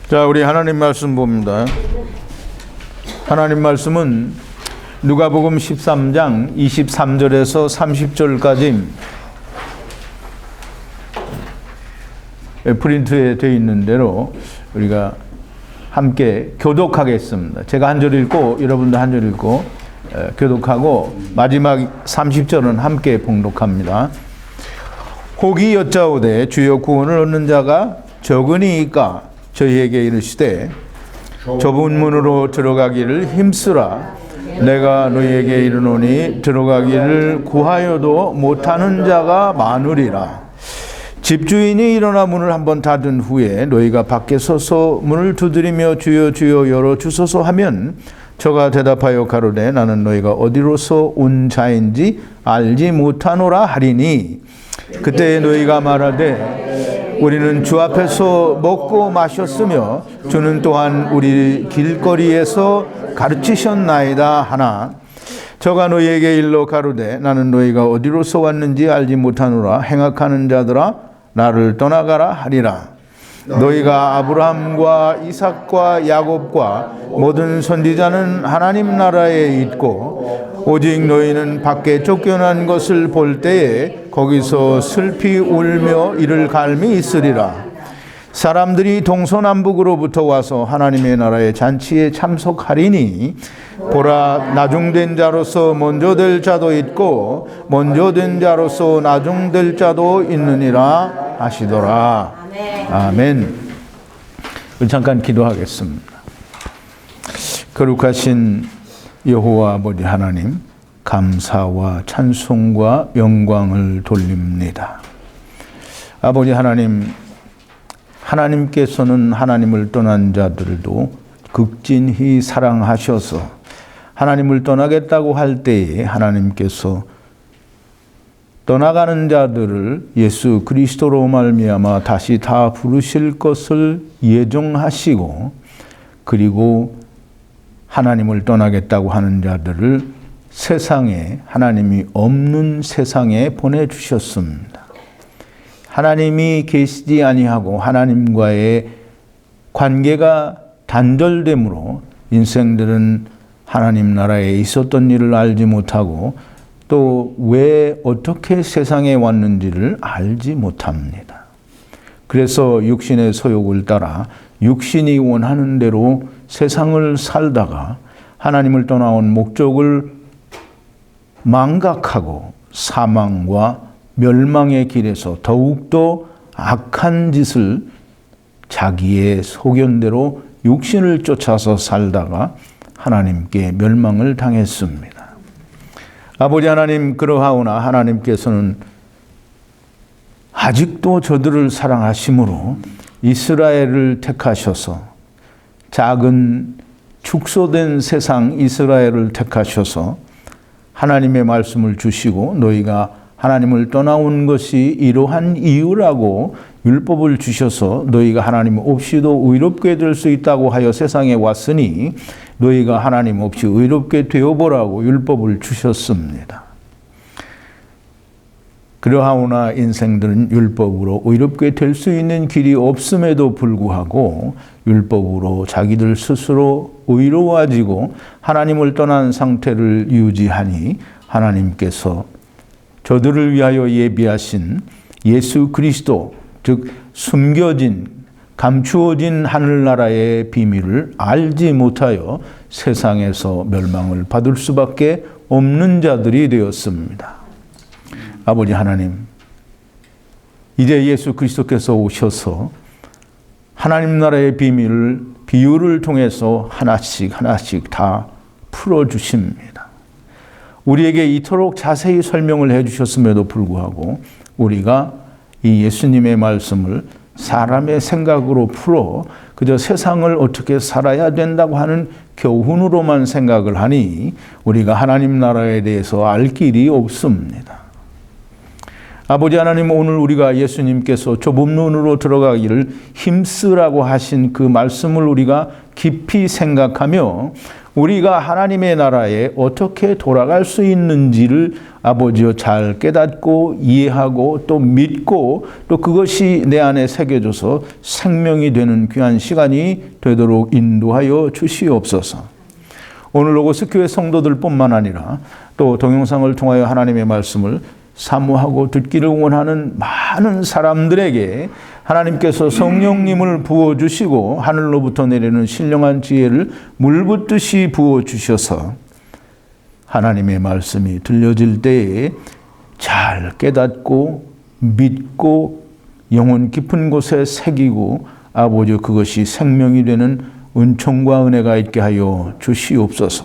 자, 우리 하나님 말씀 봅니다. 하나님 말씀은 누가복음 13장 23절에서 30절까지 프린트에 되어 있는 대로 우리가 함께 교독하겠습니다. 제가 한 절 읽고 여러분도 한 절 읽고 교독하고 마지막 30절은 함께 봉독합니다. 혹이 여짜오되 주여 구원을 얻는 자가 적으니이까 저희에게 이르시되 좁은 문으로 들어가기를 힘쓰라. 내가 너희에게 이르노니 들어가기를 구하여도 못하는 자가 많으리라. 집주인이 일어나 문을 한번 닫은 후에 너희가 밖에 서서 문을 두드리며 주여 주여 열어주소서 하면 저가 대답하여 가로되 나는 너희가 어디로서 온 자인지 알지 못하노라 하리니 그때 너희가 말하되 우리는 주 앞에서 먹고 마셨으며 주는 또한 우리 길거리에서 가르치셨나이다 하나 저가 너희에게 일러 가로되 나는 너희가 어디로서 왔는지 알지 못하노라. 행악하는 자들아 나를 떠나가라 하리라. 너희가 아브라함과 이삭과 야곱과 모든 선지자는 하나님 나라에 있고 오직 너희는 밖에 쫓겨난 것을 볼 때에 거기서 슬피 울며 이를 갈미 있으리라. 사람들이 동서남북으로부터 와서 하나님의 나라의 잔치에 참석하리니 보라 나중된 자로서 먼저 될 자도 있고 먼저 된 자로서 나중될 자도 있느니라 하시더라. 아멘. 잠깐 기도하겠습니다. 거룩하신 여호와 아버지 하나님, 감사와 찬송과 영광을 돌립니다. 아버지 하나님, 하나님께서는 하나님을 떠난 자들도 극진히 사랑하셔서 하나님을 떠나겠다고 할 때에 하나님께서 떠나가는 자들을 예수 그리스도로 말미암아 다시 다 부르실 것을 예정하시고 그리고 하나님을 떠나겠다고 하는 자들을 세상에 하나님이 없는 세상에 보내주셨습니다. 하나님이 계시지 아니하고 하나님과의 관계가 단절되므로 인생들은 하나님 나라에 있었던 일을 알지 못하고 또 왜 어떻게 세상에 왔는지를 알지 못합니다. 그래서 육신의 소욕을 따라 육신이 원하는 대로 세상을 살다가 하나님을 떠나온 목적을 망각하고 사망과 멸망의 길에서 더욱더 악한 짓을 자기의 소견대로 육신을 쫓아서 살다가 하나님께 멸망을 당했습니다. 아버지 하나님, 그러하오나 하나님께서는 아직도 저들을 사랑하심으로 이스라엘을 택하셔서 작은 축소된 세상 이스라엘을 택하셔서 하나님의 말씀을 주시고 너희가 하나님을 떠나온 것이 이러한 이유라고 율법을 주셔서 너희가 하나님 없이도 의롭게 될 수 있다고 하여 세상에 왔으니 너희가 하나님 없이 의롭게 되어보라고 율법을 주셨습니다. 그러하오나 인생들은 율법으로 의롭게 될 수 있는 길이 없음에도 불구하고 율법으로 자기들 스스로 의로워지고 하나님을 떠난 상태를 유지하니 하나님께서 저들을 위하여 예비하신 예수 그리스도, 즉 숨겨진 감추어진 하늘나라의 비밀을 알지 못하여 세상에서 멸망을 받을 수밖에 없는 자들이 되었습니다. 아버지 하나님, 이제 예수 그리스도께서 오셔서 하나님 나라의 비밀을 비유를 통해서 하나씩 하나씩 다 풀어주십니다. 우리에게 이토록 자세히 설명을 해주셨음에도 불구하고 우리가 이 예수님의 말씀을 사람의 생각으로 풀어 그저 세상을 어떻게 살아야 된다고 하는 교훈으로만 생각을 하니 우리가 하나님 나라에 대해서 알 길이 없습니다. 아버지 하나님, 오늘 우리가 예수님께서 좁은 문으로 들어가기를 힘쓰라고 하신 그 말씀을 우리가 깊이 생각하며 우리가 하나님의 나라에 어떻게 돌아갈 수 있는지를 아버지여 잘 깨닫고 이해하고 또 믿고 또 그것이 내 안에 새겨져서 생명이 되는 귀한 시간이 되도록 인도하여 주시옵소서. 오늘 로고스 교회 성도들뿐만 아니라 또 동영상을 통하여 하나님의 말씀을 사모하고 듣기를 원하는 많은 사람들에게 하나님께서 성령님을 부어주시고 하늘로부터 내리는 신령한 지혜를 물붓듯이 부어주셔서 하나님의 말씀이 들려질 때에 잘 깨닫고 믿고 영혼 깊은 곳에 새기고 아버지 그것이 생명이 되는 은총과 은혜가 있게 하여 주시옵소서.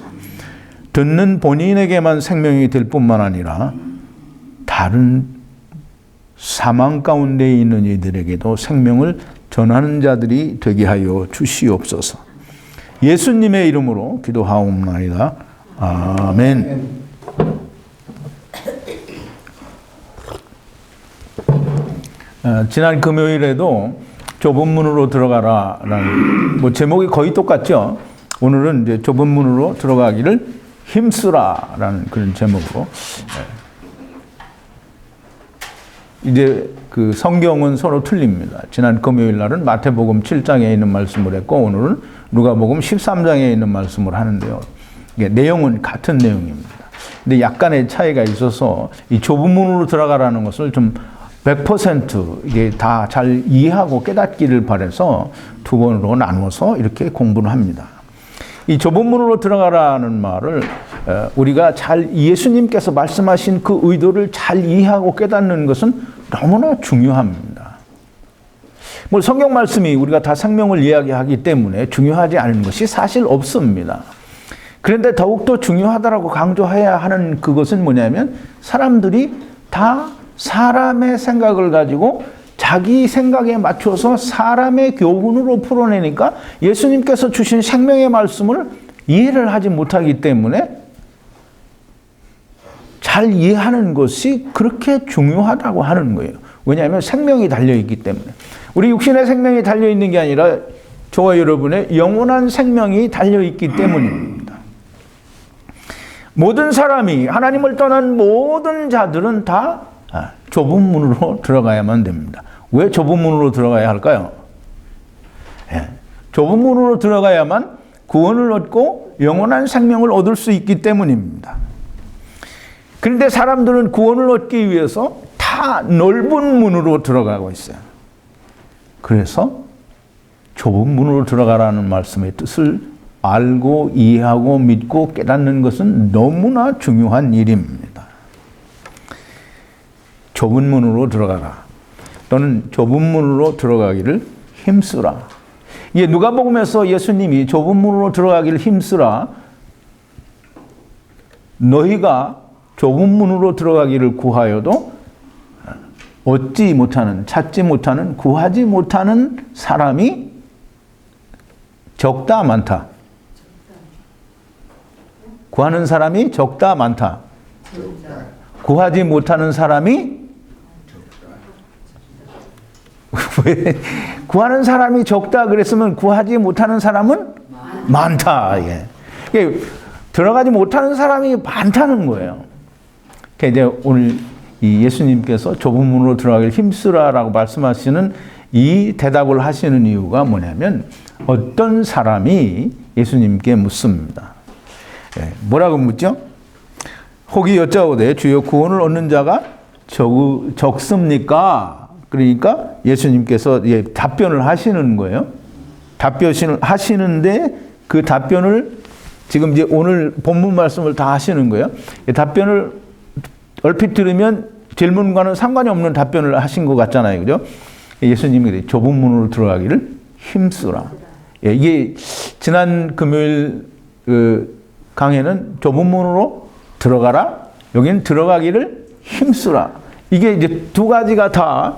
듣는 본인에게만 생명이 될 뿐만 아니라 다른 사망 가운데 있는 이들에게도 생명을 전하는 자들이 되게 하여 주시옵소서. 예수님의 이름으로 기도하옵나이다. 아멘. 지난 금요일에도 좁은 문으로 들어가라라는 제목이 거의 똑같죠. 오늘은 이제 좁은 문으로 들어가기를 힘쓰라라는 그런 제목으로. 이제 그 성경은 서로 틀립니다. 지난 금요일 날은 마태복음 7장에 있는 말씀을 했고 오늘은 누가복음 13장에 있는 말씀을 하는데요. 이게 내용은 같은 내용입니다. 근데 약간의 차이가 있어서 이 좁은 문으로 들어가라는 것을 좀 100% 이게 다 잘 이해하고 깨닫기를 바라서 두 번으로 나눠서 이렇게 공부를 합니다. 이 좁은 문으로 들어가라는 말을 우리가 잘 예수님께서 말씀하신 그 의도를 잘 이해하고 깨닫는 것은 너무나 중요합니다. 뭐 성경 말씀이 우리가 다 생명을 이야기하기 때문에 중요하지 않은 것이 사실 없습니다. 그런데 더욱더 중요하다라고 강조해야 하는 그것은 뭐냐면 사람들이 다 사람의 생각을 가지고 자기 생각에 맞춰서 사람의 교훈으로 풀어내니까 예수님께서 주신 생명의 말씀을 이해를 하지 못하기 때문에 잘 이해하는 것이 그렇게 중요하다고 하는 거예요. 왜냐하면 생명이 달려있기 때문에. 우리 육신의 생명이 달려있는 게 아니라 저와 여러분의 영원한 생명이 달려있기 때문입니다. 모든 사람이 하나님을 떠난 모든 자들은 다 좁은 문으로 들어가야만 됩니다. 왜 좁은 문으로 들어가야 할까요? 좁은 문으로 들어가야만 구원을 얻고 영원한 생명을 얻을 수 있기 때문입니다. 그런데 사람들은 구원을 얻기 위해서 다 넓은 문으로 들어가고 있어요. 그래서 좁은 문으로 들어가라는 말씀의 뜻을 알고 이해하고 믿고 깨닫는 것은 너무나 중요한 일입니다. 좁은 문으로 들어가라. 또는 좁은 문으로 들어가기를 힘쓰라. 이게 누가복음에서 예수님이 좁은 문으로 들어가기를 힘쓰라. 너희가 좁은 문으로 들어가기를 구하여도 얻지 못하는, 찾지 못하는, 구하지 못하는 사람이 적다 많다. 구하는 사람이 적다 많다. 구하지 못하는 사람이 왜 구하는 사람이 적다 그랬으면 구하지 못하는 사람은 많다. 이게 들어가지 못하는 사람이 많다는 거예요. 이제 오늘 이 예수님께서 좁은 문으로 들어가기를 힘쓰라라고 말씀하시는 이 대답을 하시는 이유가 뭐냐면 어떤 사람이 예수님께 묻습니다. 뭐라고 묻죠? 혹이 여짜오되 주여 구원을 얻는 자가 적습니까? 그러니까 예수님께서 답변을 하시는 거예요. 답변을 하시는데 그 답변을 지금 이제 오늘 본문 말씀을 다 하시는 거예요. 답변을 얼핏 들으면 질문과는 상관이 없는 답변을 하신 것 같잖아요. 그죠? 예수님이 좁은 문으로 들어가기를 힘쓰라. 이게 지난 금요일 강해는 좁은 문으로 들어가라. 여기는 들어가기를 힘쓰라. 이게 이제 두 가지가 다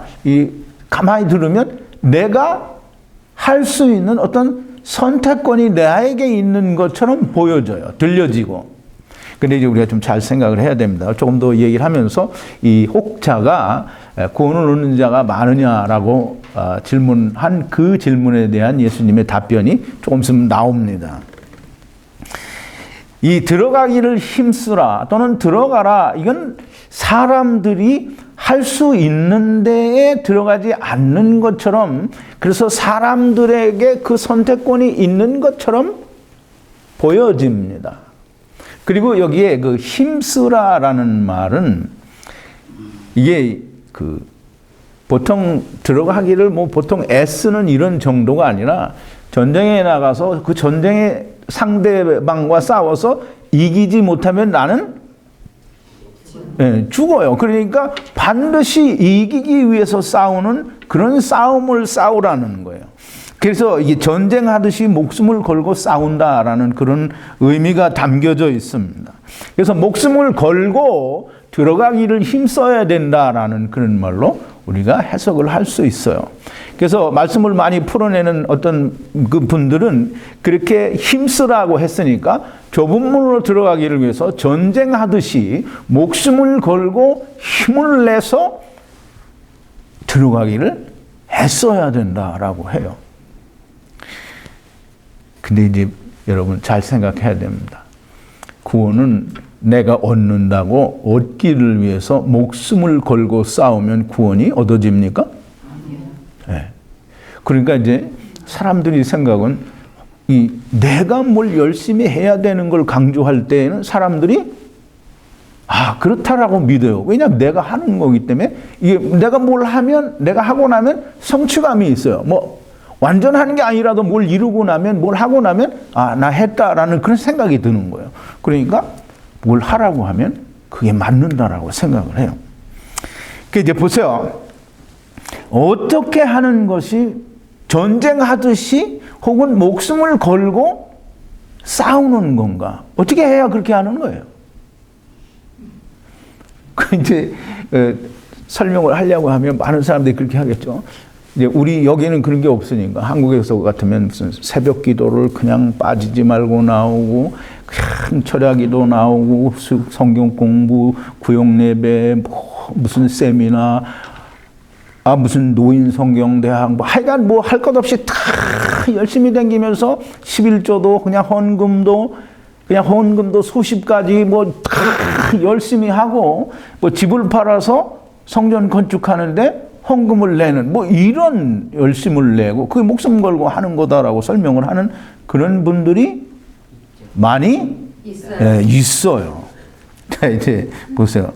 가만히 들으면 내가 할 수 있는 어떤 선택권이 나에게 있는 것처럼 보여져요. 들려지고. 근데 이제 우리가 좀 잘 생각을 해야 됩니다. 조금 더 얘기를 하면서 이 혹자가 구원을 얻는 자가 많으냐라고 질문한 그 질문에 대한 예수님의 답변이 조금 있으면 나옵니다. 이 들어가기를 힘쓰라 또는 들어가라, 이건 사람들이 할 수 있는 데에 들어가지 않는 것처럼, 그래서 사람들에게 그 선택권이 있는 것처럼 보여집니다. 그리고 여기에 그 힘쓰라라는 말은 이게 그 보통 들어가기를 뭐 보통 애쓰는 이런 정도가 아니라 전쟁에 나가서 그 전쟁의 상대방과 싸워서 이기지 못하면 나는 죽어요. 그러니까 반드시 이기기 위해서 싸우는 그런 싸움을 싸우라는 거예요. 그래서 이게 전쟁하듯이 목숨을 걸고 싸운다라는 그런 의미가 담겨져 있습니다. 그래서 목숨을 걸고 들어가기를 힘써야 된다라는 그런 말로 우리가 해석을 할 수 있어요. 그래서 말씀을 많이 풀어내는 어떤 그 분들은 그렇게 힘쓰라고 했으니까 좁은 문으로 들어가기를 위해서 전쟁하듯이 목숨을 걸고 힘을 내서 들어가기를 애써야 된다라고 해요. 근데 이제 여러분 잘 생각해야 됩니다. 구원은 내가 얻는다고 얻기를 위해서 목숨을 걸고 싸우면 구원이 얻어집니까? 네. 그러니까 이제 사람들이 생각은 내가 뭘 열심히 해야 되는 걸 강조할 때에는 사람들이 그렇다라고 믿어요. 왜냐하면 내가 하는 거기 때문에 이게 내가 뭘 하면 내가 하고 나면 성취감이 있어요. 뭐 완전 하는 게 아니라도 뭘 이루고 나면 뭘 하고 나면 나 했다라는 그런 생각이 드는 거예요. 그러니까 뭘 하라고 하면 그게 맞는다라고 생각을 해요. 그 이제 보세요. 어떻게 하는 것이 전쟁하듯이 혹은 목숨을 걸고 싸우는 건가? 어떻게 해야 그렇게 하는 거예요? 그 이제 설명을 하려고 하면 많은 사람들이 그렇게 하겠죠. 이제 우리 여기는 그런 게 없으니까 한국에서 같으면 무슨 새벽 기도를 그냥 빠지지 말고 나오고 큰 철야기도 나오고 성경 공부, 구역 예배, 무슨 세미나, 무슨 노인 성경대학, 하여간 뭐 할 것 없이 다 열심히 다니면서 11조도 그냥 헌금도 수십 가지 뭐 다 열심히 하고 뭐 집을 팔아서 성전 건축하는데 헌금을 내는 뭐 이런 열심을 내고 그게 목숨 걸고 하는 거다라고 설명을 하는 그런 분들이 많이 있어요. 자, 이제 보세요.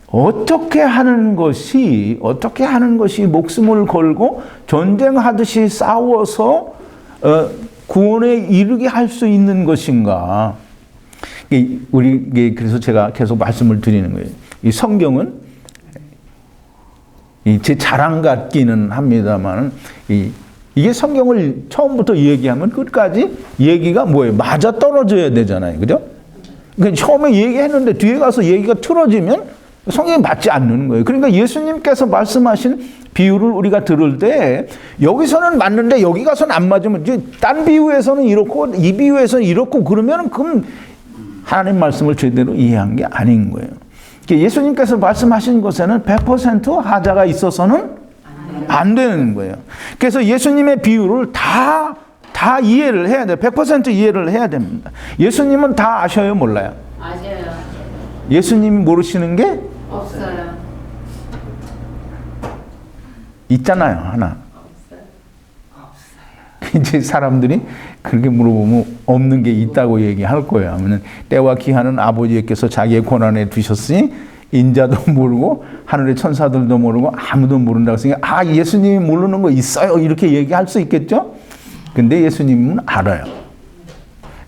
어떻게 하는 것이 목숨을 걸고 전쟁하듯이 싸워서 구원에 이르게 할 수 있는 것인가? 그래서 제가 계속 말씀을 드리는 거예요. 이 성경은 제 자랑 같기는 합니다만 이게 성경을 처음부터 얘기하면 끝까지 얘기가 뭐예요? 맞아 떨어져야 되잖아요, 그죠? 그러니까 처음에 얘기했는데 뒤에 가서 얘기가 틀어지면 성경이 맞지 않는 거예요. 그러니까 예수님께서 말씀하신 비유를 우리가 들을 때 여기서는 맞는데 여기 가서는 안 맞으면 딴 비유에서는 이렇고 이 비유에서는 이렇고 그러면 그럼 하나님 말씀을 제대로 이해한 게 아닌 거예요. 예수님께서 말씀하신 것에는 100% 하자가 있어서는 안 되는 거예요. 그래서 예수님의 비유를 다 이해를 해야 돼요. 100% 이해를 해야 됩니다. 예수님은 다 아셔요, 몰라요? 아셔요. 예수님이 모르시는 게 없어요. 있잖아요, 하나. 이제 사람들이 그렇게 물어보면 없는 게 있다고 얘기할 거예요. 하면은 때와 기한은 아버지께서 자기의 권한에 두셨으니 인자도 모르고 하늘의 천사들도 모르고 아무도 모른다고 했으니까 예수님이 모르는 거 있어요, 이렇게 얘기할 수 있겠죠? 근데 예수님은 알아요.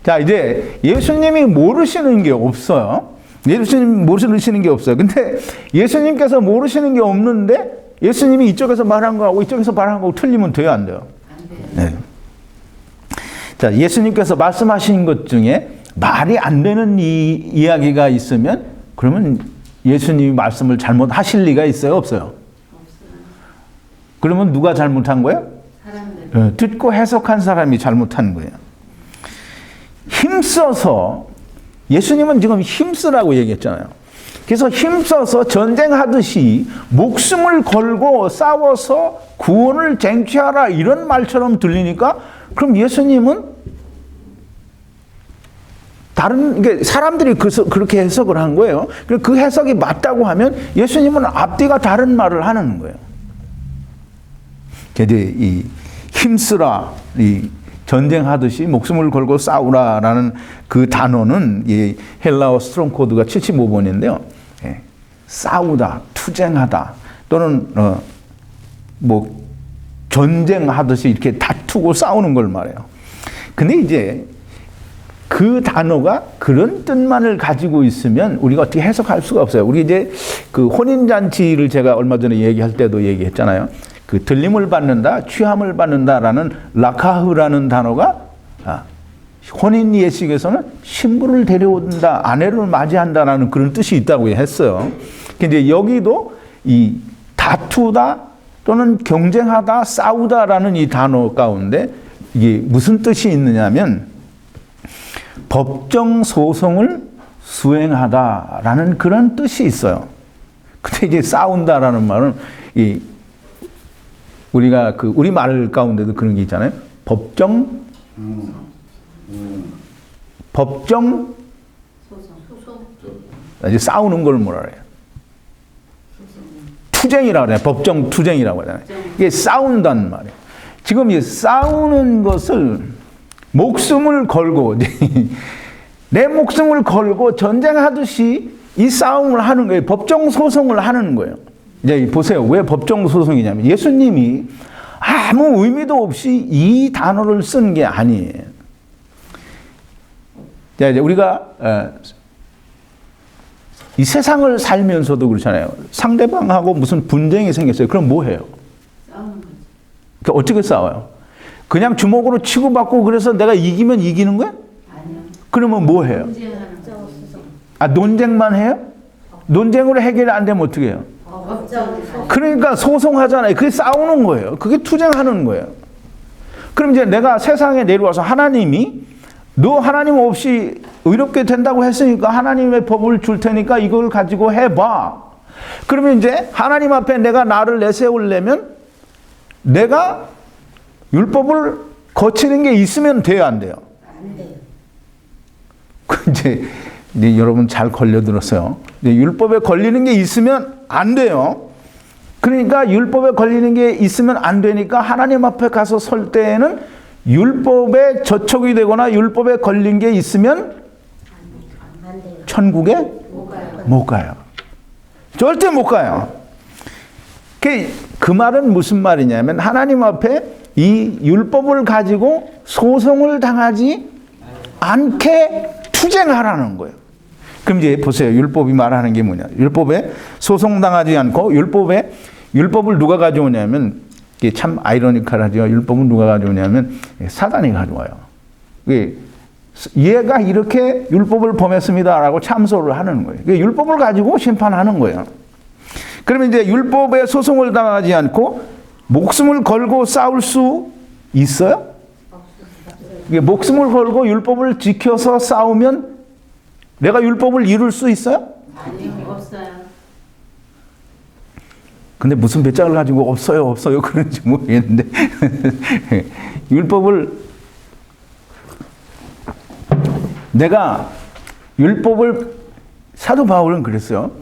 자, 이제 예수님이 모르시는 게 없어요. 예수님 모르시는 게 없어요. 근데 예수님께서 모르시는 게 없는데 예수님이 이쪽에서 말한 거하고 이쪽에서 말한 거하고 틀리면 돼요, 안 돼요? 안 돼요. 네. 자, 예수님께서 말씀하신 것 중에 말이 안 되는 이야기가 있으면 그러면 예수님이 말씀을 잘못하실 리가 있어요, 없어요? 없어요. 그러면 누가 잘못한 거예요? 사람들. 듣고 해석한 사람이 잘못한 거예요. 힘써서 예수님은 지금 힘쓰라고 얘기했잖아요. 그래서 힘써서 전쟁하듯이 목숨을 걸고 싸워서 구원을 쟁취하라 이런 말처럼 들리니까 그럼 예수님은 다른 사람들이 그렇게 해석을 한 거예요. 그 해석이 맞다고 하면 예수님은 앞뒤가 다른 말을 하는 거예요. 이제 이 힘쓰라, 이 전쟁하듯이 목숨을 걸고 싸우라라는 그 단어는 이 헬라어 스트롱 코드가 75번인데요. 싸우다, 투쟁하다 또는 뭐 전쟁하듯이 이렇게 다투고 싸우는 걸 말해요. 근데 이제 그 단어가 그런 뜻만을 가지고 있으면 우리가 어떻게 해석할 수가 없어요. 우리 이제 그 혼인잔치를 제가 얼마 전에 얘기할 때도 얘기했잖아요. 그 들림을 받는다, 취함을 받는다라는 라카흐라는 단어가 혼인 예식에서는 신부를 데려온다, 아내를 맞이한다라는 그런 뜻이 있다고 했어요. 근데 여기도 이 다투다 또는 경쟁하다, 싸우다라는 이 단어 가운데 이게 무슨 뜻이 있느냐면 법정 소송을 수행하다라는 그런 뜻이 있어요. 근데 이제 싸운다라는 말은 이 우리가 그 우리 말 가운데도 그런 게 있잖아요. 법정 이제 싸우는 걸 뭐라 그래요? 투쟁이라고 그래요. 법정 투쟁이라고 하잖아요. 이게 싸운다는 말이에요. 지금 이 싸우는 것을 목숨을 걸고 내 목숨을 걸고 전쟁하듯이 이 싸움을 하는 거예요. 법정 소송을 하는 거예요. 이제 보세요. 왜 법정 소송이냐면 예수님이 아무 의미도 없이 이 단어를 쓴 게 아니에요. 이제 우리가 이 세상을 살면서도 그렇잖아요. 상대방하고 무슨 분쟁이 생겼어요. 그럼 뭐 해요? 싸우는 거지. 그러니까 어떻게 싸워요? 그냥 주먹으로 치고받고 그래서 내가 이기면 이기는 거야? 아니요. 그러면 뭐 해요? 논쟁만 해요? 논쟁으로 해결이 안 되면 어떻게 해요? 그러니까 소송하잖아요. 그게 싸우는 거예요. 그게 투쟁하는 거예요. 그럼 이제 내가 세상에 내려와서 하나님이 너 하나님 없이 의롭게 된다고 했으니까 하나님의 법을 줄 테니까 이걸 가지고 해봐. 그러면 이제 하나님 앞에 내가 나를 내세우려면 내가 율법을 거치는 게 있으면 돼요, 안 돼요? 안 돼요. 이제 여러분 잘 걸려들었어요. 율법에 걸리는 게 있으면 안 돼요. 그러니까 율법에 걸리는 게 있으면 안 되니까 하나님 앞에 가서 설 때에는 율법에 저촉이 되거나 율법에 걸린 게 있으면 천국에 못 가요. 절대 못 가요. 그 말은 무슨 말이냐면 하나님 앞에 이 율법을 가지고 소송을 당하지 않게 투쟁하라는 거예요. 그럼 이제 보세요. 율법이 말하는 게 뭐냐. 율법에 소송당하지 않고 율법을 누가 가져오냐면 이게 참 아이러니컬하죠. 율법은 누가 가져오냐면 사단이 가져와요. 얘가 이렇게 율법을 범했습니다라고 참소를 하는 거예요. 율법을 가지고 심판하는 거예요. 그러면 이제 율법에 소송을 당하지 않고 목숨을 걸고 싸울 수 있어요? 목숨을 걸고 율법을 지켜서 싸우면 내가 율법을 이룰 수 있어요? 아니요, 없어요. 근데 무슨 배짱을 가지고 없어요 그런지 모르겠는데 내가 율법을 사도 바울은 그랬어요.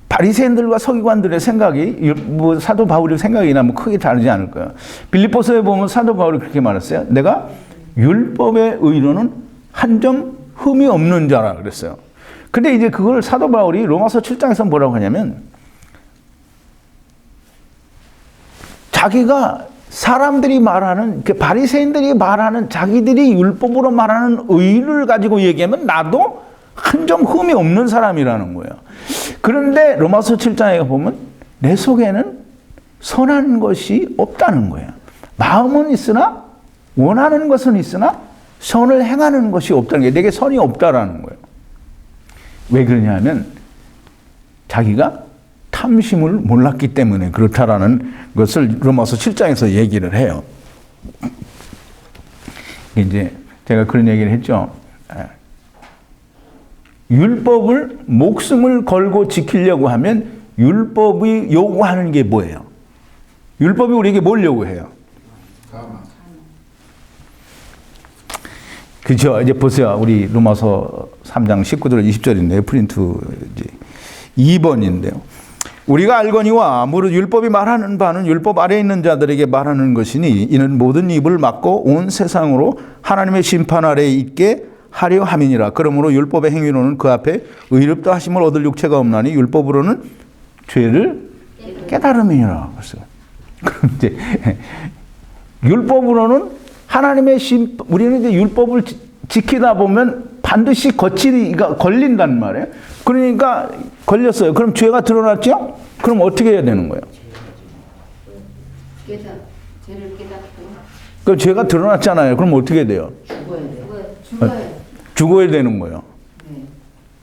바리새인들과 서기관들의 생각이 사도 바울의 생각이나 크게 다르지 않을 거예요. 빌립보서에 보면 사도 바울이 그렇게 말했어요. 내가 율법의 의로는 한 점 흠이 없는 자라 그랬어요. 근데 이제 그걸 사도 바울이 로마서 7장에서 뭐라고 하냐면 자기가 사람들이 말하는 바리새인들이 말하는 자기들이 율법으로 말하는 의를 가지고 얘기하면 나도 한 점 흠이 없는 사람이라는 거예요. 그런데 로마서 7장에 보면 내 속에는 선한 것이 없다는 거예요. 마음은 있으나 원하는 것은 있으나 선을 행하는 것이 없다는 게 내게 선이 없다라는 거예요. 왜 그러냐면 자기가 탐심을 몰랐기 때문에 그렇다라는 것을 로마서 7장에서 얘기를 해요. 이제 제가 그런 얘기를 했죠. 율법을 목숨을 걸고 지키려고 하면 율법이 요구하는 게 뭐예요? 율법이 우리에게 뭘 요구해요? 그죠? 이제 보세요. 우리 로마서 3장 19절 20절인데요. 프린트 이제 2번인데요. 우리가 알거니와 무릇 율법이 말하는 바는 율법 아래에 있는 자들에게 말하는 것이니 이는 모든 입을 막고 온 세상으로 하나님의 심판 아래에 있게 하려 함이니라. 그러므로 율법의 행위로는 그 앞에 의롭다 하심을 얻을 육체가 없나니 율법으로는 죄를 깨달음이니라. 그럼 이제 율법으로는 하나님의 우리는 이제 율법을 지키다 보면 반드시 거칠이가 걸린단 말이에요. 그러니까 걸렸어요. 그럼 죄가 드러났죠? 그럼 어떻게 해야 되는 거예요? 죄를 깨닫고. 그 죄가 드러났잖아요. 그럼 어떻게 돼요? 죽어야 되는 거예요.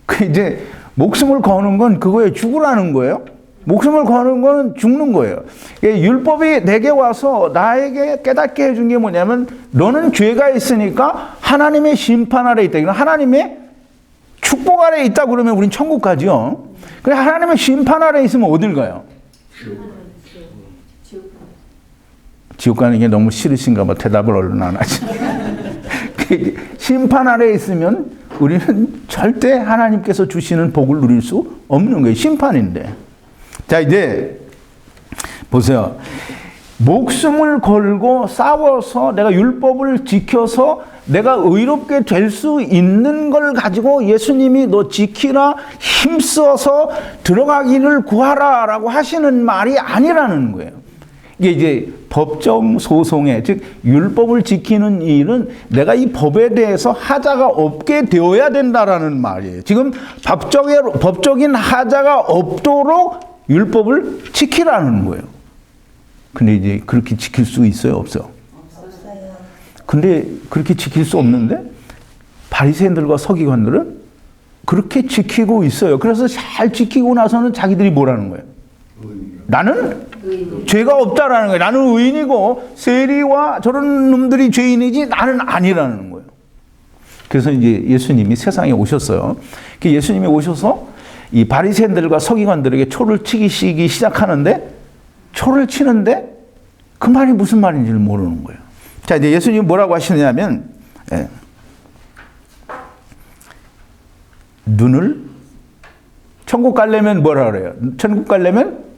그 이제 목숨을 거는 건 그거에 죽으라는 거예요. 목숨을 거는 거는 죽는 거예요. 율법이 내게 와서 나에게 깨닫게 해준 게 뭐냐면 너는 죄가 있으니까 하나님의 심판 아래 있다. 하나님의 축복 아래 있다 그러면 우린 천국 가죠. 그래 하나님의 심판 아래 있으면 어딜 가요? 지옥 가는 게 너무 싫으신가 봐. 대답을 얼른 안 하지. 심판 아래 있으면 우리는 절대 하나님께서 주시는 복을 누릴 수 없는 거예요. 심판인데. 자, 이제 보세요. 목숨을 걸고 싸워서 내가 율법을 지켜서 내가 의롭게 될 수 있는 걸 가지고 예수님이 너 지키라 힘써서 들어가기를 구하라 라고 하시는 말이 아니라는 거예요. 이게 이제 법정 소송에, 즉 율법을 지키는 일은 내가 이 법에 대해서 하자가 없게 되어야 된다라는 말이에요. 지금 법적인 하자가 없도록 율법을 지키라는 거예요. 근데 이제 그렇게 지킬 수 있어요, 없어요? 없어요. 근데 그렇게 지킬 수 없는데 바리새인들과 서기관들은 그렇게 지키고 있어요. 그래서 잘 지키고 나서는 자기들이 뭐라는 거예요? 나는 죄가 없다라는 거예요. 나는 의인이고 세리와 저런 놈들이 죄인이지 나는 아니라는 거예요. 그래서 이제 예수님이 세상에 오셨어요. 예수님이 오셔서 이 바리새인들과 서기관들에게 초를 치기 시작하는데 초를 치는데 그 말이 무슨 말인지를 모르는 거예요. 자, 이제 예수님이 뭐라고 하시냐면 눈을 천국 가려면 뭐라 그래요? 천국 가려면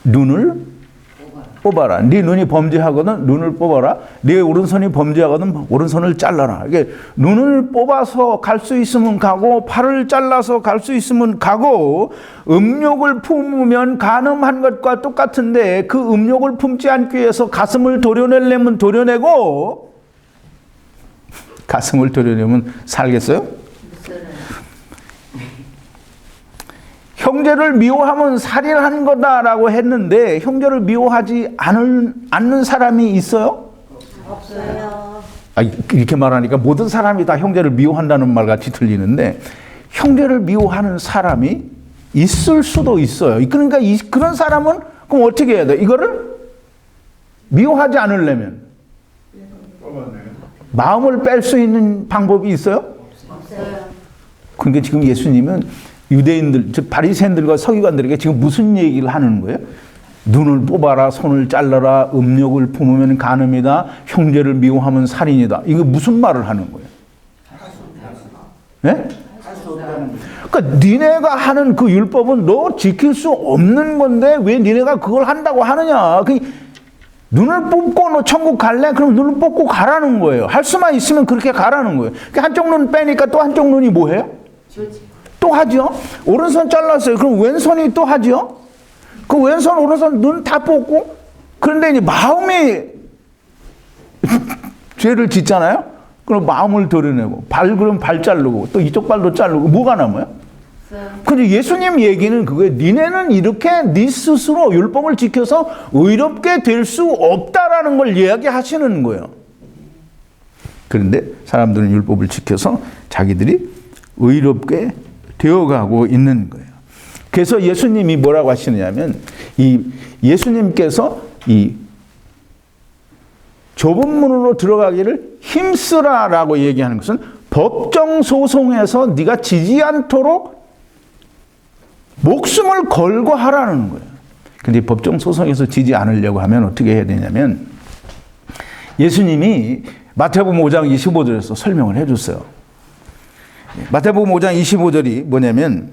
눈을 뽑아라. 네 눈이 범죄하거든 눈을 뽑아라. 네 오른손이 범죄하거든 오른손을 잘라라. 이게 눈을 뽑아서 갈 수 있으면 가고 팔을 잘라서 갈 수 있으면 가고 음욕을 품으면 간음한 것과 똑같은데 그 음욕을 품지 않기 위해서 가슴을 도려내려면 도려내고 가슴을 도려내면 살겠어요? 형제를 미워하면 살인한 거다라고 했는데 형제를 미워하지 않는 사람이 있어요? 없어요. 이렇게 말하니까 모든 사람이 다 형제를 미워한다는 말 같이 들리는데 형제를 미워하는 사람이 있을 수도 있어요. 그러니까 그런 사람은 그럼 어떻게 해야 돼? 이거를 미워하지 않으려면 마음을 뺄 수 있는 방법이 있어요? 없어요. 그러니까 지금 예수님은 유대인들, 즉 바리새인들과 서기관들에게 지금 무슨 얘기를 하는 거예요? 눈을 뽑아라, 손을 잘라라, 음욕을 품으면 간음이다, 형제를 미워하면 살인이다. 이거 무슨 말을 하는 거예요? 네? 그러니까 니네가 하는 그 율법은 너 지킬 수 없는 건데 왜 니네가 그걸 한다고 하느냐? 눈을 뽑고 너 천국 갈래? 그럼 눈을 뽑고 가라는 거예요. 할 수만 있으면 그렇게 가라는 거예요. 한쪽 눈 빼니까 또 한쪽 눈이 뭐 해요? 또 하죠. 오른손 잘랐어요. 그럼 왼손이 또 하죠. 그 왼손, 오른손 눈 다 뽑고 그런데 이제 마음이 죄를 짓잖아요. 그럼 마음을 도려내고 그럼 발 자르고 또 이쪽 발도 자르고 뭐가 남아요? 근데 예수님 얘기는 그거예요. 니네는 이렇게 네 스스로 율법을 지켜서 의롭게 될 수 없다라는 걸 이야기하시는 거예요. 그런데 사람들은 율법을 지켜서 자기들이 의롭게 되어가고 있는 거예요. 그래서 예수님이 뭐라고 하시느냐면 예수님께서 이 좁은 문으로 들어가기를 힘쓰라라고 얘기하는 것은 법정 소송에서 네가 지지 않도록 목숨을 걸고 하라는 거예요. 근데 법정 소송에서 지지 않으려고 하면 어떻게 해야 되냐면 예수님이 마태복음 5장 25절에서 설명을 해줬어요. 마태복음 5장 25절이 뭐냐면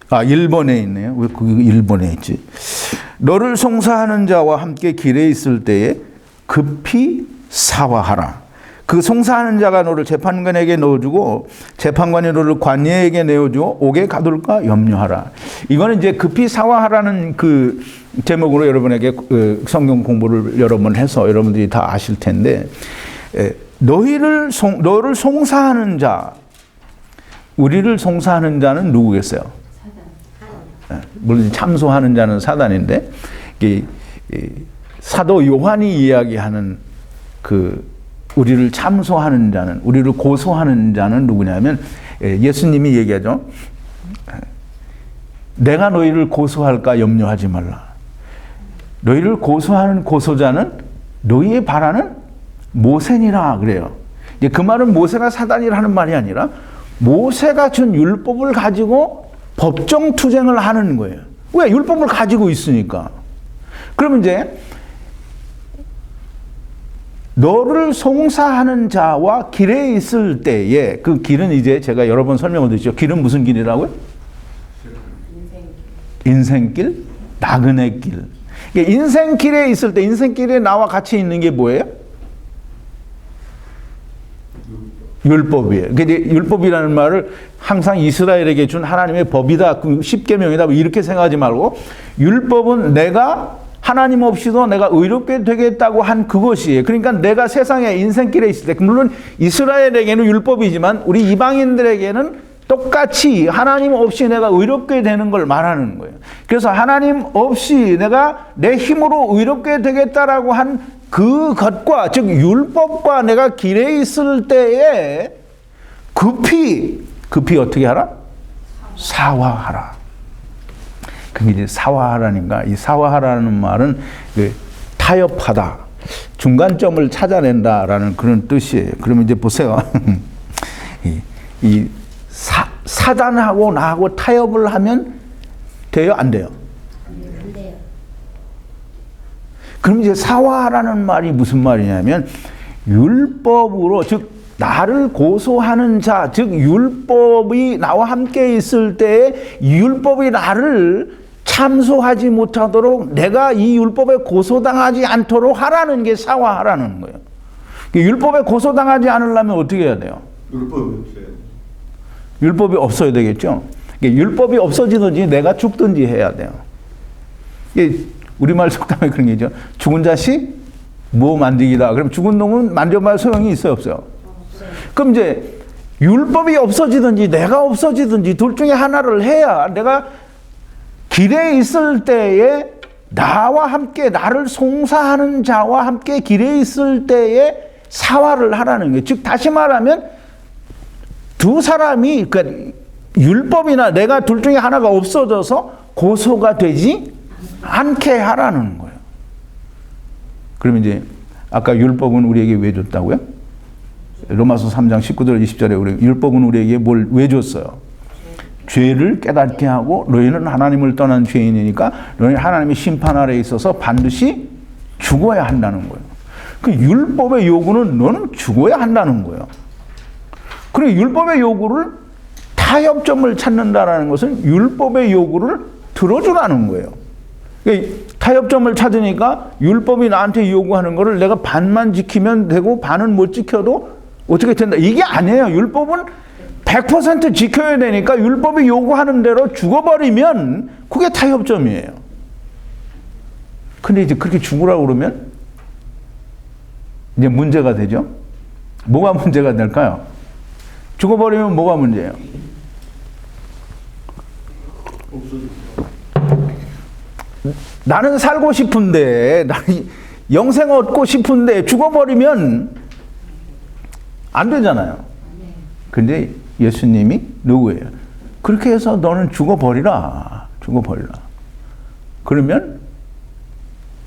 1번에 있네요. 왜 그게 1번에 있지? 너를 송사하는 자와 함께 길에 있을 때에 급히 사화하라. 그 송사하는 자가 너를 재판관에게 넣어주고 재판관이 너를 관예에게 내어주고 옥에 가둘까 염려하라. 이거는 이제 급히 사화하라는 그 제목으로 여러분에게 성경 공부를 여러 번 해서 여러분들이 다 아실 텐데, 너를 송사하는 자, 우리를 송사하는 자는 누구겠어요? 물론 참소하는 자는 사단인데, 사도 요한이 이야기하는 그 우리를 참소하는 자는, 우리를 고소하는 자는 누구냐면 예수님이 얘기하죠. 내가 너희를 고소할까 염려하지 말라. 너희를 고소하는 고소자는 너희의 바라는 모세니라 그래요. 이제 그 말은 모세가 사단이라는 말이 아니라 모세가 준 율법을 가지고 법정 투쟁을 하는 거예요. 왜? 율법을 가지고 있으니까. 그러면 이제 너를 송사하는 자와 길에 있을 때에, 그 길은 이제 제가 여러 번 설명을 드렸죠. 길은 무슨 길이라고요? 인생길, 나그네 길. 인생길에 있을 때, 인생길에 나와 같이 있는 게 뭐예요? 율법이에요. 근데 율법이라는 말을 항상 이스라엘에게 준 하나님의 법이다, 10계명이다 이렇게 생각하지 말고, 율법은 내가 하나님 없이도 내가 의롭게 되겠다고 한 그것이에요. 그러니까 내가 세상에 인생길에 있을 때, 물론 이스라엘에게는 율법이지만 우리 이방인들에게는 똑같이 하나님 없이 내가 의롭게 되는 걸 말하는 거예요. 그래서 하나님 없이 내가 내 힘으로 의롭게 되겠다라고 한 그것과, 즉 율법과 내가 길에 있을 때에 급히 어떻게 하라? 사화하라. 그게 이제 사화하라니까, 이 사화하라는 말은 그 타협하다, 중간점을 찾아낸다라는 그런 뜻이에요. 그러면 이제 보세요. 사단하고 나하고 타협을 하면 돼요? 안 돼요? 안 돼요. 그럼 이제 사화하라는 말이 무슨 말이냐면 율법으로, 즉 나를 고소하는 자, 즉 율법이 나와 함께 있을 때에 율법이 나를 참소하지 못하도록 내가 이 율법에 고소당하지 않도록 하라는 게 사화하라는 거예요. 율법에 고소당하지 않으려면 어떻게 해야 돼요? 율법이 없어요. 율법이 없어야 되겠죠. 율법이 없어지든지 내가 죽든지 해야 돼요. 우리말 속담에 그런 게 있죠. 죽은 자식 뭐 만지기다. 그럼 죽은 놈은 만져봐야 소용이 있어요, 없어요? 그럼 이제 율법이 없어지든지 내가 없어지든지 둘 중에 하나를 해야, 내가 길에 있을 때에 나와 함께, 나를 송사하는 자와 함께 길에 있을 때에 사화를 하라는 거예요. 즉 다시 말하면 두 사람이, 그러니까 율법이나 내가 둘 중에 하나가 없어져서 고소가 되지 않게 하라는 거예요. 그러면 이제 아까 율법은 우리에게 왜 줬다고요? 로마서 3장 19절 20절에 우리 율법은 우리에게 뭘 왜 줬어요? 죄를 깨닫게 하고 너희는 하나님을 떠난 죄인이니까 너희 하나님의 심판 아래에 있어서 반드시 죽어야 한다는 거예요. 그 율법의 요구는 너는 죽어야 한다는 거예요. 그리고 율법의 요구를, 타협점을 찾는다라는 것은 율법의 요구를 들어주라는 거예요. 그러니까 타협점을 찾으니까 율법이 나한테 요구하는 거를 내가 반만 지키면 되고 반은 못 지켜도 어떻게 된다. 이게 아니에요. 율법은 100% 지켜야 되니까 율법이 요구하는 대로 죽어버리면 그게 타협점이에요. 근데 이제 그렇게 죽으라고 그러면 이제 문제가 되죠. 뭐가 문제가 될까요? 죽어버리면 뭐가 문제예요? 나는 살고 싶은데, 나는 영생 얻고 싶은데 죽어버리면 안 되잖아요. 근데 예수님이 누구예요? 그렇게 해서 너는 죽어버리라. 죽어버리라. 그러면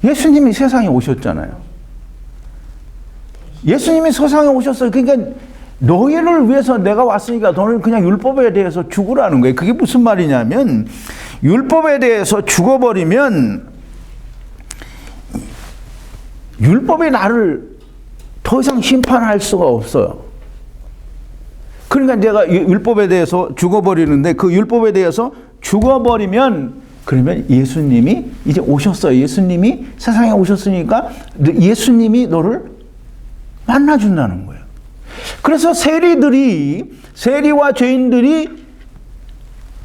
예수님이 세상에 오셨잖아요. 예수님이 세상에 오셨어요. 그러니까 너희를 위해서 내가 왔으니까 너는 그냥 율법에 대해서 죽으라는 거예요. 그게 무슨 말이냐면 율법에 대해서 죽어버리면 율법이 나를 더 이상 심판할 수가 없어요. 그러니까 내가 율법에 대해서 죽어버리는데 그 율법에 대해서 죽어버리면 그러면 예수님이 이제 오셨어요. 예수님이 세상에 오셨으니까 예수님이 너를 만나준다는 거예요. 그래서 세리와 죄인들이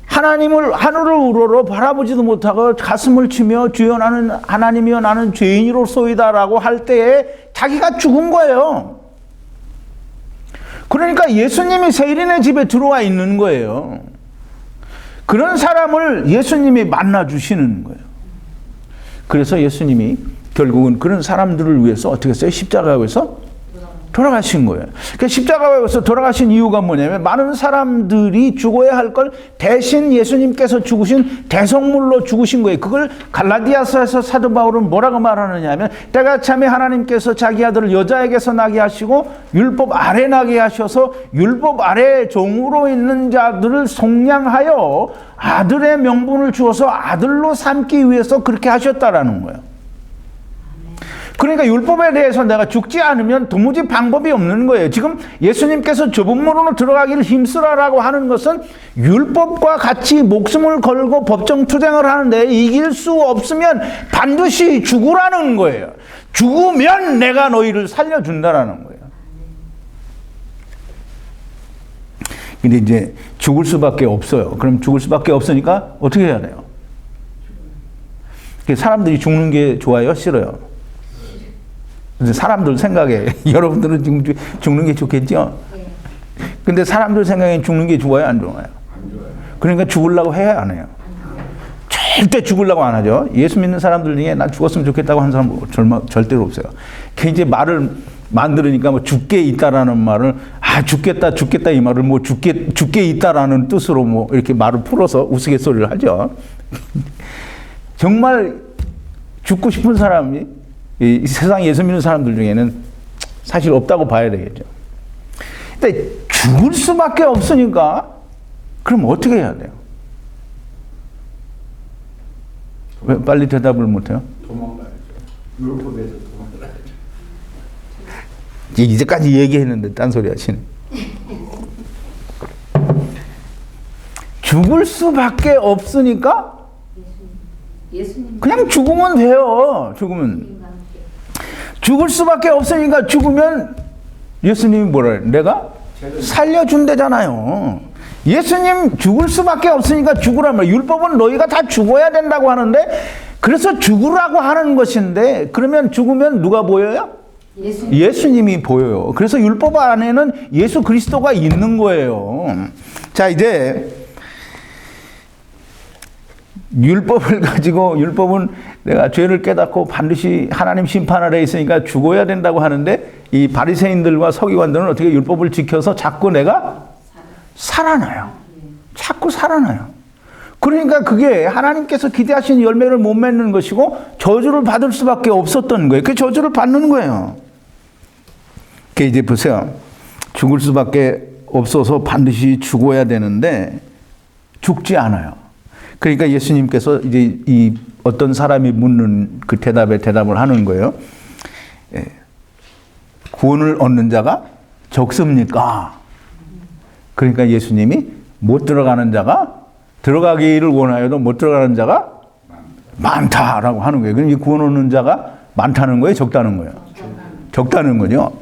하나님을 하늘을 우러러 바라보지도 못하고 가슴을 치며 주여 나는 하나님이여 나는 죄인으로소이다라고 할 때에 자기가 죽은 거예요. 그러니까 예수님이 세리네 집에 들어와 있는 거예요. 그런 사람을 예수님이 만나 주시는 거예요. 그래서 예수님이 결국은 그런 사람들을 위해서 어떻게 했어요? 십자가에서 돌아가신 거예요. 그러니까 십자가에서 돌아가신 이유가 뭐냐면 많은 사람들이 죽어야 할 걸 대신 예수님께서 죽으신 대성물로 죽으신 거예요. 그걸 갈라디아서에서 사도 바울은 뭐라고 말하느냐 하면 때가 참에 하나님께서 자기 아들을 여자에게서 나게 하시고 율법 아래 나게 하셔서 율법 아래 종으로 있는 자들을 속량하여 아들의 명분을 주어서 아들로 삼기 위해서 그렇게 하셨다라는 거예요. 그러니까 율법에 대해서 내가 죽지 않으면 도무지 방법이 없는 거예요. 지금 예수님께서 좁은 문으로 들어가기를 힘쓰라라고 하는 것은 율법과 같이 목숨을 걸고 법정 투쟁을 하는데 이길 수 없으면 반드시 죽으라는 거예요. 죽으면 내가 너희를 살려준다라는 거예요. 근데 이제 죽을 수밖에 없어요. 그럼 죽을 수밖에 없으니까 어떻게 해야 돼요? 사람들이 죽는 게 좋아요? 싫어요? 사람들 생각에 여러분들은 지금 죽는 게 좋겠죠? 근데 사람들 생각에 죽는 게 좋아요? 안 좋아요? 그러니까 죽으려고 해야 안 해요? 절대 죽으려고 안 하죠. 예수 믿는 사람들 중에 난 죽었으면 좋겠다고 하는 사람 절대로 없어요. 걔 이제 말을 만들으니까 뭐 죽게 있다라는 말을 죽겠다 이 말을 뭐 죽게 있다라는 뜻으로 뭐 이렇게 말을 풀어서 우스갯소리를 하죠. 정말 죽고 싶은 사람이 이 세상 예수 믿는 사람들 중에는 사실 없다고 봐야 되겠죠. 근데 죽을 수밖에 없으니까 그럼 어떻게 해야 돼요? 왜 빨리 대답을 못해요? 도망가야죠. 율법에서 도망가야죠. 이제까지 얘기했는데 딴소리 하시네. 죽을 수밖에 없으니까 예수님 그냥 죽으면 돼요. 죽을 수밖에 없으니까 죽으면 예수님이 뭐라 해요? 내가 살려준대잖아요. 예수님 죽을 수밖에 없으니까 죽으라면 율법은 너희가 다 죽어야 된다고 하는데 그래서 죽으라고 하는 것인데 그러면 죽으면 누가 보여요? 예수님이 보여요. 그래서 율법 안에는 예수 그리스도가 있는 거예요. 자, 이제 율법을 가지고 율법은 내가 죄를 깨닫고 반드시 하나님 심판 아래 있으니까 죽어야 된다고 하는데 이 바리새인들과 서기관들은 어떻게 율법을 지켜서 자꾸 내가 살아나요. 자꾸 살아나요. 그러니까 그게 하나님께서 기대하신 열매를 못 맺는 것이고 저주를 받을 수밖에 없었던 거예요. 그 저주를 받는 거예요. 그 이제 보세요. 죽을 수밖에 없어서 반드시 죽어야 되는데 죽지 않아요. 그러니까 예수님께서 이제 이 어떤 사람이 묻는 그 대답에 대답을 하는 거예요. 구원을 얻는 자가 적습니까? 그러니까 예수님이 못 들어가는 자가 들어가기를 원하여도 못 들어가는 자가 많다라고 하는 거예요. 그럼 이 구원 얻는 자가 많다는 거예요? 적다는 거예요? 적다는 거죠.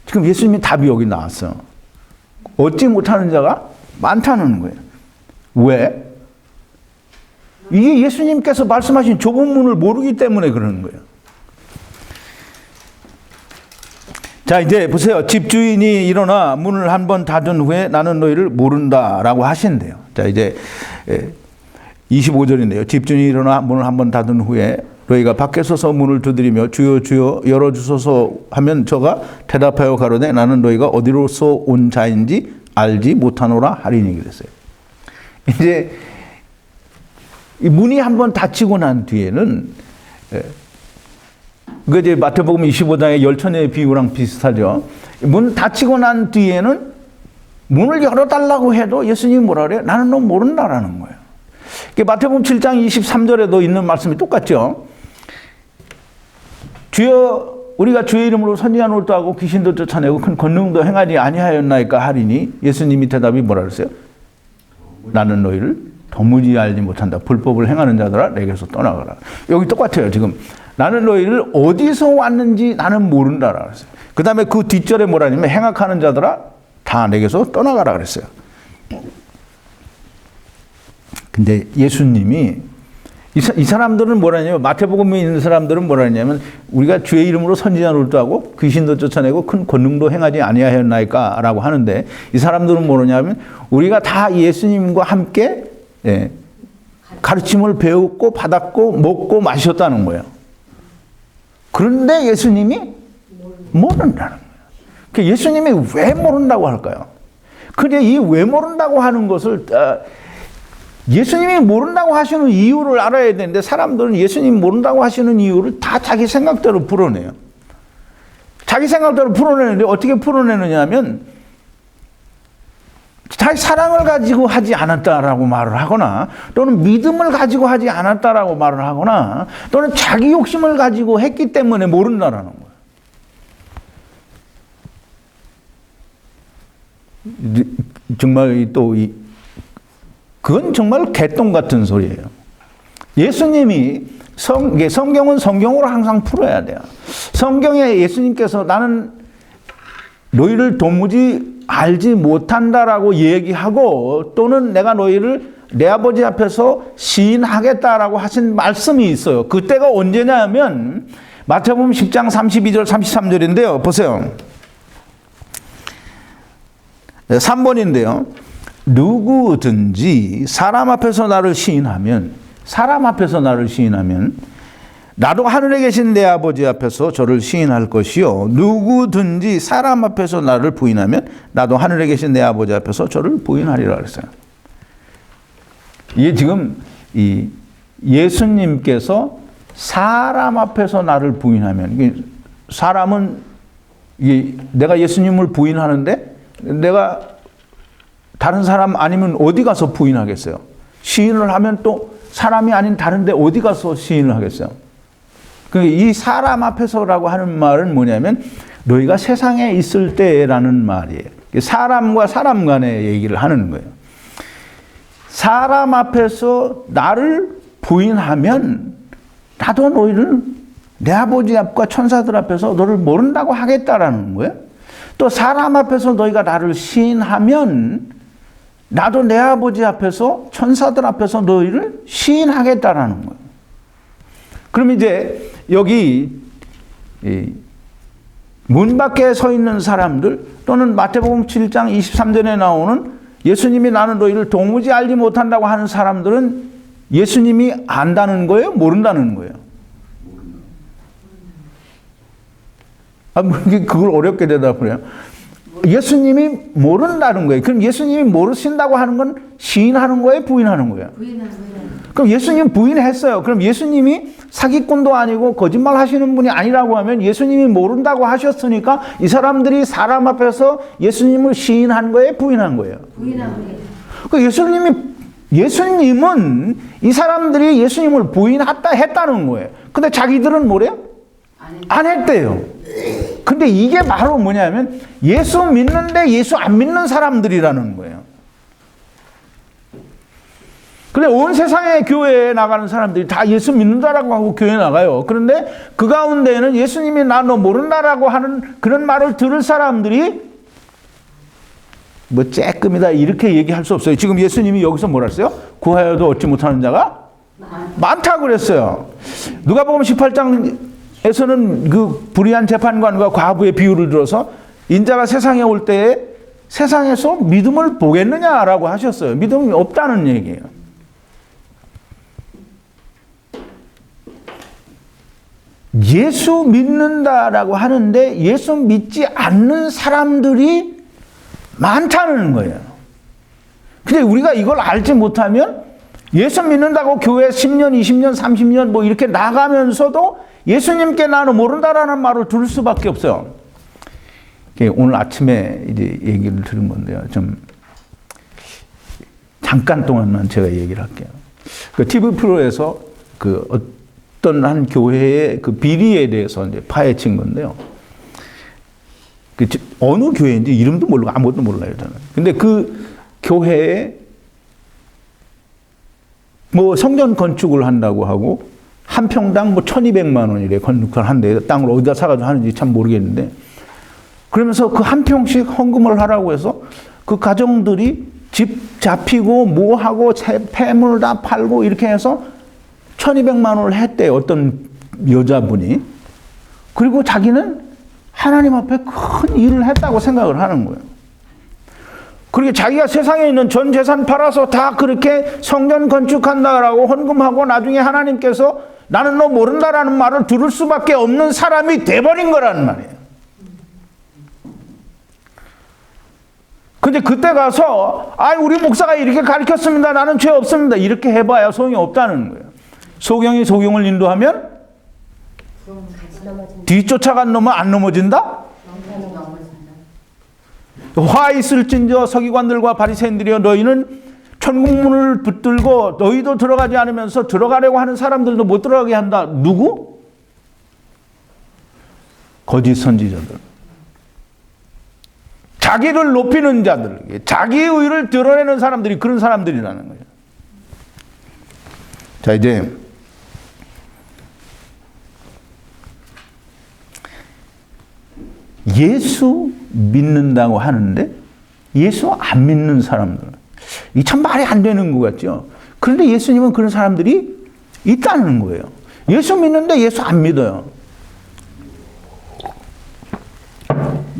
지금 예수님이 답이 여기 나왔어. 얻지 못하는 자가 많다는 거예요. 왜? 이게 예수님께서 말씀하신 좁은 문을 모르기 때문에 그러는 거예요. 자, 이제 보세요. 집주인이 일어나 문을 한번 닫은 후에 나는 너희를 모른다라고 하신대요. 자, 이제 25절인데요. 집주인이 일어나 문을 한번 닫은 후에 너희가 밖에 서서 문을 두드리며 주여 주여 열어주소서 하면 저가 대답하여 가로되 나는 너희가 어디로서 온 자인지 알지 못하노라 하리니 그랬어요. 이제 이 문이 한번 닫히고 난 뒤에는 그 이제 마태복음 25장의 열처녀의 비유랑 비슷하죠. 문 닫히고 난 뒤에는 문을 열어달라고 해도 예수님이 뭐라 그래요? 나는 너 모른다라는 거예요. 마태복음 7장 23절에도 있는 말씀이 똑같죠. 주여 우리가 주의 이름으로 선지자 노릇도 하고 귀신도 쫓아내고 큰 권능도 행하지 아니하였나이까 하리니 예수님이 대답이 뭐라 그랬어요? 나는 너희를 도무지 알지 못한다. 불법을 행하는 자들아 내게서 떠나가라. 여기 똑같아요. 지금 나는 너희를 어디서 왔는지 나는 모른다라 그랬어요. 그 다음에 그 뒷절에 뭐라냐면 행악하는 자들아 다 내게서 떠나가라 그랬어요. 근데 예수님이 이 사람들은 뭐라냐면 마태복음에 있는 사람들은 뭐라냐면 우리가 주의 이름으로 선지자 노릇도 하고 귀신도 쫓아내고 큰 권능도 행하지 아니하였나이까 라고 하는데 이 사람들은 뭐냐면 우리가 다 예수님과 함께 가르침을 배웠고 받았고 먹고 마셨다는 거예요. 그런데 예수님이 모른다는 거예요. 예수님이 왜 모른다고 할까요? 근데 이 왜 모른다고 하는 것을 예수님이 모른다고 하시는 이유를 알아야 되는데 사람들은 예수님이 모른다고 하시는 이유를 다 자기 생각대로 풀어내요. 자기 생각대로 풀어내는데 어떻게 풀어내느냐 하면 자기 사랑을 가지고 하지 않았다라고 말을 하거나 또는 믿음을 가지고 하지 않았다라고 말을 하거나 또는 자기 욕심을 가지고 했기 때문에 모른다라는 거예요. 정말 그건 정말 개똥 같은 소리예요. 예수님이 성경은 성경으로 항상 풀어야 돼요. 성경에 예수님께서 나는 너희를 도무지 알지 못한다라고 얘기하고 또는 내가 너희를 내 아버지 앞에서 시인하겠다라고 하신 말씀이 있어요. 그때가 언제냐 하면 마태복음 10장 32절 33절인데요. 보세요. 3번인데요. 누구든지 사람 앞에서 나를 시인하면 나도 하늘에 계신 내 아버지 앞에서 저를 시인할 것이요 누구든지 사람 앞에서 나를 부인하면 나도 하늘에 계신 내 아버지 앞에서 저를 부인하리라 그랬어요. 이게 지금 예수님께서 사람 앞에서 나를 부인하면 사람은 내가 예수님을 부인하는데 내가 다른 사람 아니면 어디 가서 부인하겠어요? 시인을 하면 또 사람이 아닌 다른데 어디 가서 시인을 하겠어요? 이 사람 앞에서라고 하는 말은 뭐냐면 너희가 세상에 있을 때라는 말이에요. 사람과 사람 간의 얘기를 하는 거예요. 사람 앞에서 나를 부인하면 나도 너희를 내 아버지 앞과 천사들 앞에서 너를 모른다고 하겠다라는 거예요. 또 사람 앞에서 너희가 나를 시인하면 나도 내 아버지 앞에서 천사들 앞에서 너희를 시인하겠다라는 거예요. 그럼 이제 여기 문 밖에 서 있는 사람들 또는 마태복음 7장 23절에 나오는 예수님이 나는 너희를 도무지 알지 못한다고 하는 사람들은 예수님이 안다는 거예요? 모른다는 거예요? 그걸 어렵게 대답을 해요. 예수님이 모른다는 거예요. 그럼 예수님이 모르신다고 하는 건 시인하는 거예요? 부인하는 거예요? 부인하는. 그럼 예수님 부인했어요. 그럼 예수님이 사기꾼도 아니고 거짓말 하시는 분이 아니라고 하면 예수님이 모른다고 하셨으니까 이 사람들이 사람 앞에서 예수님을 시인한 거예요? 부인한 거예요? 부인한 거예요. 예수님은 이 사람들이 예수님을 부인했다는 거예요. 근데 자기들은 뭐래요? 안 했대요. 근데 이게 바로 뭐냐면 예수 믿는데 예수 안 믿는 사람들이라는 거예요. 근데 온 세상의 교회에 나가는 사람들이 다 예수 믿는다라고 하고 교회에 나가요. 그런데 그 가운데에는 예수님이 나 너 모른다라고 하는 그런 말을 들을 사람들이 뭐 쬐끔이다 이렇게 얘기할 수 없어요. 지금 예수님이 여기서 뭐라 했어요? 구하여도 얻지 못하는 자가 많다고 그랬어요. 누가복음 18장에서는 그 불의한 재판관과 과부의 비유를 들어서 인자가 세상에 올 때에 세상에서 믿음을 보겠느냐라고 하셨어요. 믿음이 없다는 얘기예요. 예수 믿는다라고 하는데 예수 믿지 않는 사람들이 많다는 거예요. 근데 우리가 이걸 알지 못하면 예수 믿는다고 교회 10년, 20년, 30년 뭐 이렇게 나가면서도 예수님께 나는 모른다라는 말을 들을 수밖에 없어요. 오늘 아침에 이제 얘기를 들은 건데요. 좀 잠깐 동안만 제가 얘기를 할게요. 그 TV 프로에서 그 어떤 한 교회의 그 비리에 대해서 이제 파헤친 건데요. 그 어느 교회인지 이름도 모르고 아무것도 몰라요, 저는. 근데 그 교회에 뭐 성전 건축을 한다고 하고 한 평당 뭐 1,200만 원이래 건축을 한대. 땅을 어디다 사가지고 하는지 참 모르겠는데, 그러면서 그 한 평씩 헌금을 하라고 해서 그 가정들이 집 잡히고 뭐 하고 폐물 다 팔고 이렇게 해서 1,200만 원을 했대요, 어떤 여자분이. 그리고 자기는 하나님 앞에 큰 일을 했다고 생각을 하는 거예요. 그리고 자기가 세상에 있는 전 재산 팔아서 다 그렇게 성전 건축한다라고 헌금하고 나중에 하나님께서 나는 너 모른다라는 말을 들을 수밖에 없는 사람이 돼버린 거란 말이에요. 근데 그때 가서 우리 목사가 이렇게 가르쳤습니다. 나는 죄 없습니다. 이렇게 해봐야 소용이 없다는 거예요. 소경이 소경을 인도하면 뒤쫓아간 놈은 안 넘어진다? 화 있을진저 서기관들과 바리새인들이여, 너희는 천국문을 붙들고 너희도 들어가지 않으면서 들어가려고 하는 사람들도 못 들어가게 한다. 누구? 거짓 선지자들. 자기를 높이는 자들, 자기의 의를 드러내는 사람들이 그런 사람들이라는 거예요. 자, 이제 예수 믿는다고 하는데 예수 안 믿는 사람들, 이 참 말이 안 되는 것 같죠. 그런데 예수님은 그런 사람들이 있다는 거예요. 예수 믿는데 예수 안 믿어요.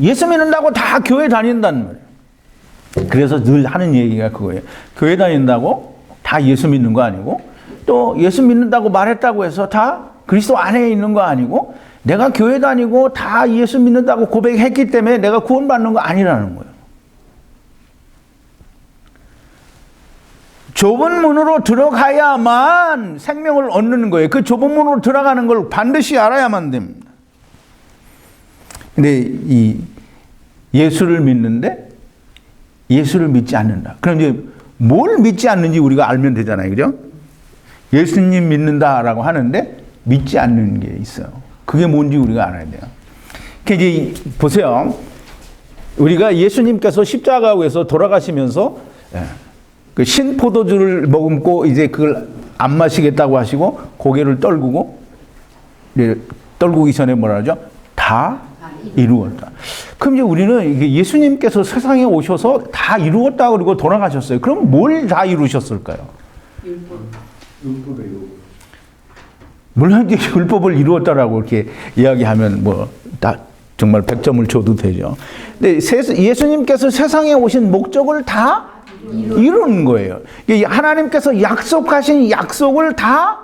예수 믿는다고 다 교회 다닌다는 말이에요. 그래서 늘 하는 얘기가 그거예요. 교회 다닌다고 다 예수 믿는 거 아니고, 또 예수 믿는다고 말했다고 해서 다 그리스도 안에 있는 거 아니고, 내가 교회 다니고 다 예수 믿는다고 고백했기 때문에 내가 구원받는 거 아니라는 거예요. 좁은 문으로 들어가야만 생명을 얻는 거예요. 그 좁은 문으로 들어가는 걸 반드시 알아야만 됩니다. 근데 이 예수를 믿는데 예수를 믿지 않는다. 그럼 이제 뭘 믿지 않는지 우리가 알면 되잖아요. 그죠? 예수님 믿는다라고 하는데 믿지 않는 게 있어요. 그게 뭔지 우리가 알아야 돼요. 그러니까 이제 보세요. 우리가 예수님께서 십자가에서 돌아가시면서 그 신포도주를 머금고 이제 그걸 안 마시겠다고 하시고 고개를 떨구고, 떨구기 전에 뭐라 하죠? 다 이루었다. 그럼 이제 우리는 예수님께서 세상에 오셔서 다 이루었다 그러고 돌아가셨어요. 그럼 뭘 다 이루셨을까요? 율법의 물론 이제 율법을 이루었다라고 이렇게 이야기하면 뭐 다 정말 100점을 줘도 되죠. 근데 예수님께서 세상에 오신 목적을 다 이룬 거예요. 하나님께서 약속하신 약속을 다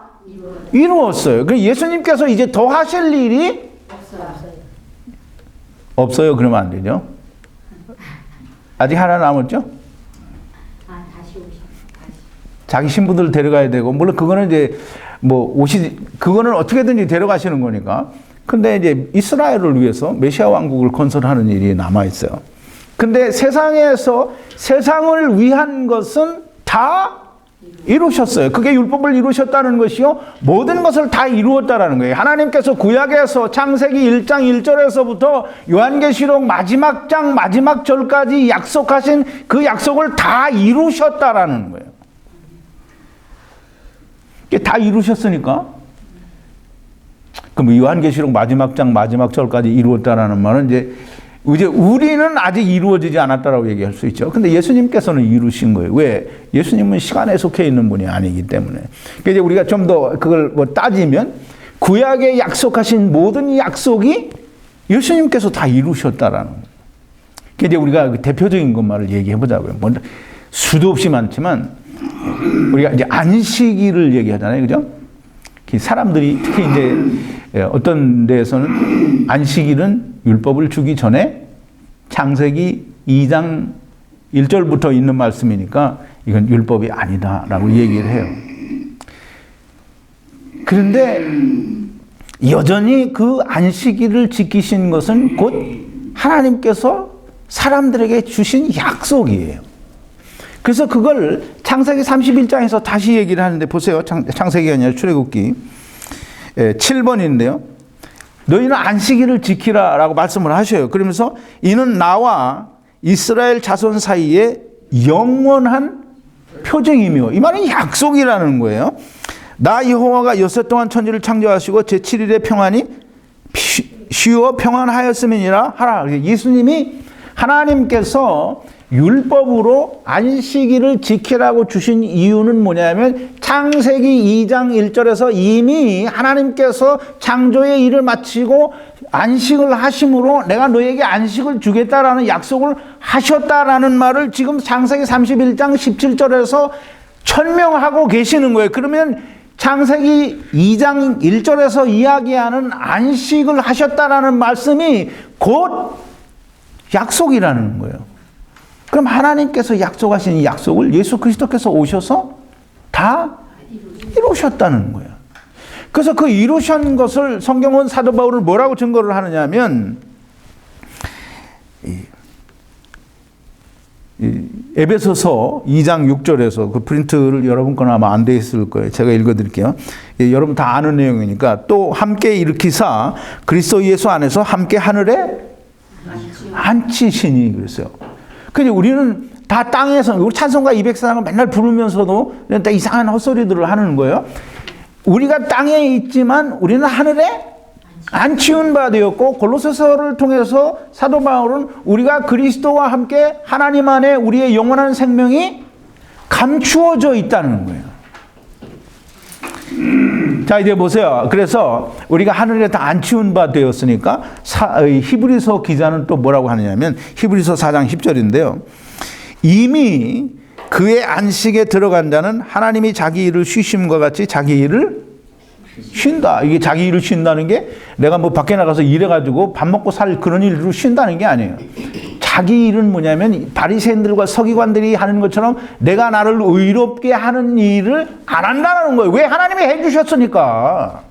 이루었어요. 그래서 예수님께서 이제 더 하실 일이 없어요. 그러면 안 되죠. 아직 하나 남았죠? 다시 오셔. 자기 신부들 데려가야 되고, 물론 그거는 이제 그거는 어떻게든지 데려가시는 거니까. 근데 이제 이스라엘을 위해서 메시아 왕국을 건설하는 일이 남아 있어요. 근데 세상에서 세상을 위한 것은 다 이루셨어요. 그게 율법을 이루셨다는 것이요, 모든 것을 다 이루었다라는 거예요. 하나님께서 구약에서 창세기 1장 1절에서부터 요한계시록 마지막 장 마지막 절까지 약속하신 그 약속을 다 이루셨다라는 거예요. 다 이루셨으니까, 그럼 요한계시록 마지막 장 마지막 절까지 이루었다라는 말은 이제 우리는 아직 이루어지지 않았다라고 얘기할 수 있죠. 근데 예수님께서는 이루신 거예요. 왜? 예수님은 시간에 속해 있는 분이 아니기 때문에. 그러니까 이제 우리가 좀 더 그걸 따지면 구약에 약속하신 모든 약속이 예수님께서 다 이루셨다라는 거예요. 그러니까 이제 우리가 대표적인 것만을 얘기해 보자고요. 먼저 수도 없이 많지만 우리가 이제 안식일을 얘기하잖아요. 그죠? 사람들이 특히 이제 어떤 데에서는 안식일은 율법을 주기 전에 창세기 2장 1절부터 있는 말씀이니까 이건 율법이 아니다라고 얘기를 해요. 그런데 여전히 그 안식일을 지키신 것은 곧 하나님께서 사람들에게 주신 약속이에요. 그래서 그걸 창세기 31장에서 다시 얘기를 하는데 보세요. 창세기가 아니라 출애굽기 7번인데요. 너희는 안식일을 지키라라고 말씀을 하셔요. 그러면서 이는 나와 이스라엘 자손 사이에 영원한 표징이며, 이 말은 약속이라는 거예요. 나 여호와가 여섯 동안 천지를 창조하시고 제7일에 평안히 쉬어 평안하였음이니라 하라. 예수님이 하나님께서 율법으로 안식일을 지키라고 주신 이유는 뭐냐면 창세기 2장 1절에서 이미 하나님께서 창조의 일을 마치고 안식을 하심으로 내가 너에게 안식을 주겠다라는 약속을 하셨다라는 말을 지금 창세기 31장 17절에서 천명하고 계시는 거예요. 그러면 창세기 2장 1절에서 이야기하는 안식을 하셨다라는 말씀이 곧 약속이라는 거예요. 그럼 하나님께서 약속하신 이 약속을 예수 그리스도께서 오셔서 다 이루셨다는 거예요. 그래서 그 이루신 것을 성경은 사도 바울을 뭐라고 증거를 하느냐면 에베소서 2장 6절에서 그 프린트를 여러분 거는 아마 안 돼 있을 거예요. 제가 읽어드릴게요. 여러분 다 아는 내용이니까 또 함께 일으키사 그리스도 예수 안에서 함께 하늘에 앉히시니 그랬어요. 근데 우리는 다 땅에서 우리 찬송가 204장을 맨날 부르면서도 이상한 헛소리들을 하는 거예요. 우리가 땅에 있지만 우리는 하늘에 안치운 바 되었고, 골로새서를 통해서 사도 바울은 우리가 그리스도와 함께 하나님 안에 우리의 영원한 생명이 감추어져 있다는 거예요. 자, 이제 보세요. 그래서 우리가 하늘에 다 안치운 바 되었으니까 히브리서 기자는 또 뭐라고 하느냐면 히브리서 4장 10절인데요. 이미 그의 안식에 들어간 자는 하나님이 자기 일을 쉬심과 같이 자기 일을 쉰다. 이게 자기 일을 쉰다는 게 내가 뭐 밖에 나가서 일해가지고 밥 먹고 살 그런 일을 쉰다는 게 아니에요. 자기 일은 뭐냐면 바리새인들과 서기관들이 하는 것처럼 내가 나를 의롭게 하는 일을 안 한다는 거예요. 왜? 하나님이 해주셨으니까.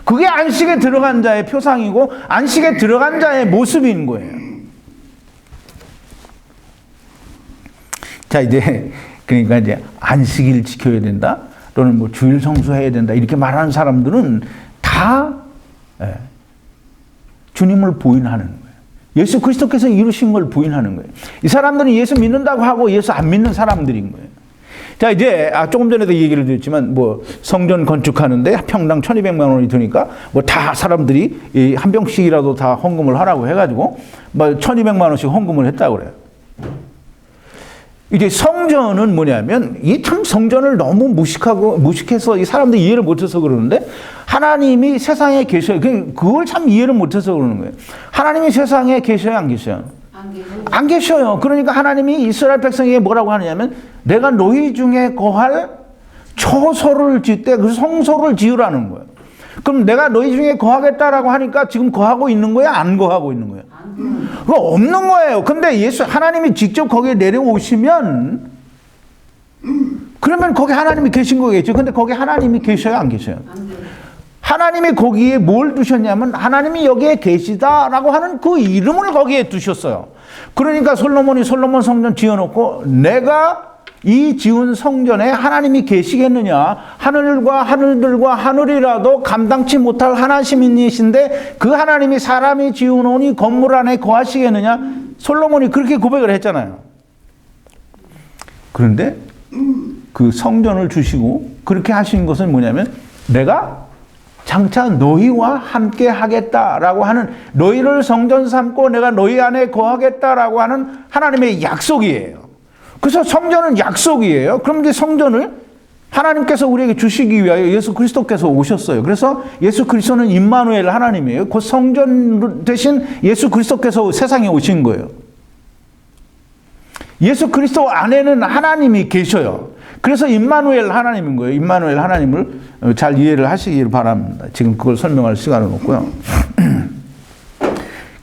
그게 안식에 들어간 자의 표상이고 안식에 들어간 자의 모습인 거예요. 자, 이제 그러니까 이제 안식일 지켜야 된다, 또는 뭐 주일 성수해야 된다 이렇게 말하는 사람들은 다 주님을 부인하는 거예요. 예수 그리스도께서 이루신 걸 부인하는 거예요. 이 사람들은 예수 믿는다고 하고 예수 안 믿는 사람들인 거예요. 자, 이제 조금 전에도 얘기를 드렸지만 뭐 성전 건축하는데 평당 1,200만 원이 드니까 뭐 다 사람들이 한 병씩이라도 다 헌금을 하라고 해가지고 뭐 1,200만 원씩 헌금을 했다고 그래요. 이제 성전은 뭐냐면 이 참 성전을 너무 무식해서 이 사람들이 이해를 못해서 그러는데, 하나님이 세상에 계셔요. 그걸 참 이해를 못해서 그러는 거예요. 하나님이 세상에 계셔요, 안 계셔요? 안 계셔요. 그러니까 하나님이 이스라엘 백성에게 뭐라고 하느냐면 내가 너희 중에 거할 초소를 짓되 그 성소를 지으라는 거예요. 그럼 내가 너희 중에 거하겠다라고 하니까 지금 거하고 있는 거야, 안 거하고 있는 거야? 그거 없는 거예요. 근데 하나님이 직접 거기에 내려오시면 그러면 거기 하나님이 계신 거겠죠. 근데 거기 하나님이 계셔요, 안 계셔요? 하나님이 거기에 뭘 두셨냐면 하나님이 여기에 계시다라고 하는 그 이름을 거기에 두셨어요. 그러니까 솔로몬이 솔로몬 성전 지어놓고 내가 이 지은 성전에 하나님이 계시겠느냐, 하늘과 하늘들과 하늘이라도 감당치 못할 하나님이신데 그 하나님이 사람이 지어놓으니 건물 안에 거하시겠느냐, 솔로몬이 그렇게 고백을 했잖아요. 그런데 그 성전을 주시고 그렇게 하신 것은 뭐냐면 내가 장차 너희와 함께 하겠다라고 하는, 너희를 성전 삼고 내가 너희 안에 거하겠다라고 하는 하나님의 약속이에요. 그래서 성전은 약속이에요. 그럼 이제 성전을 하나님께서 우리에게 주시기 위하여 예수 그리스도께서 오셨어요. 그래서 예수 그리스도는 임마누엘 하나님이에요. 그 성전 대신 예수 그리스도께서 세상에 오신 거예요. 예수 그리스도 안에는 하나님이 계셔요. 그래서 임마누엘 하나님인 거예요. 임마누엘 하나님을 잘 이해를 하시길 바랍니다. 지금 그걸 설명할 시간은 없고요.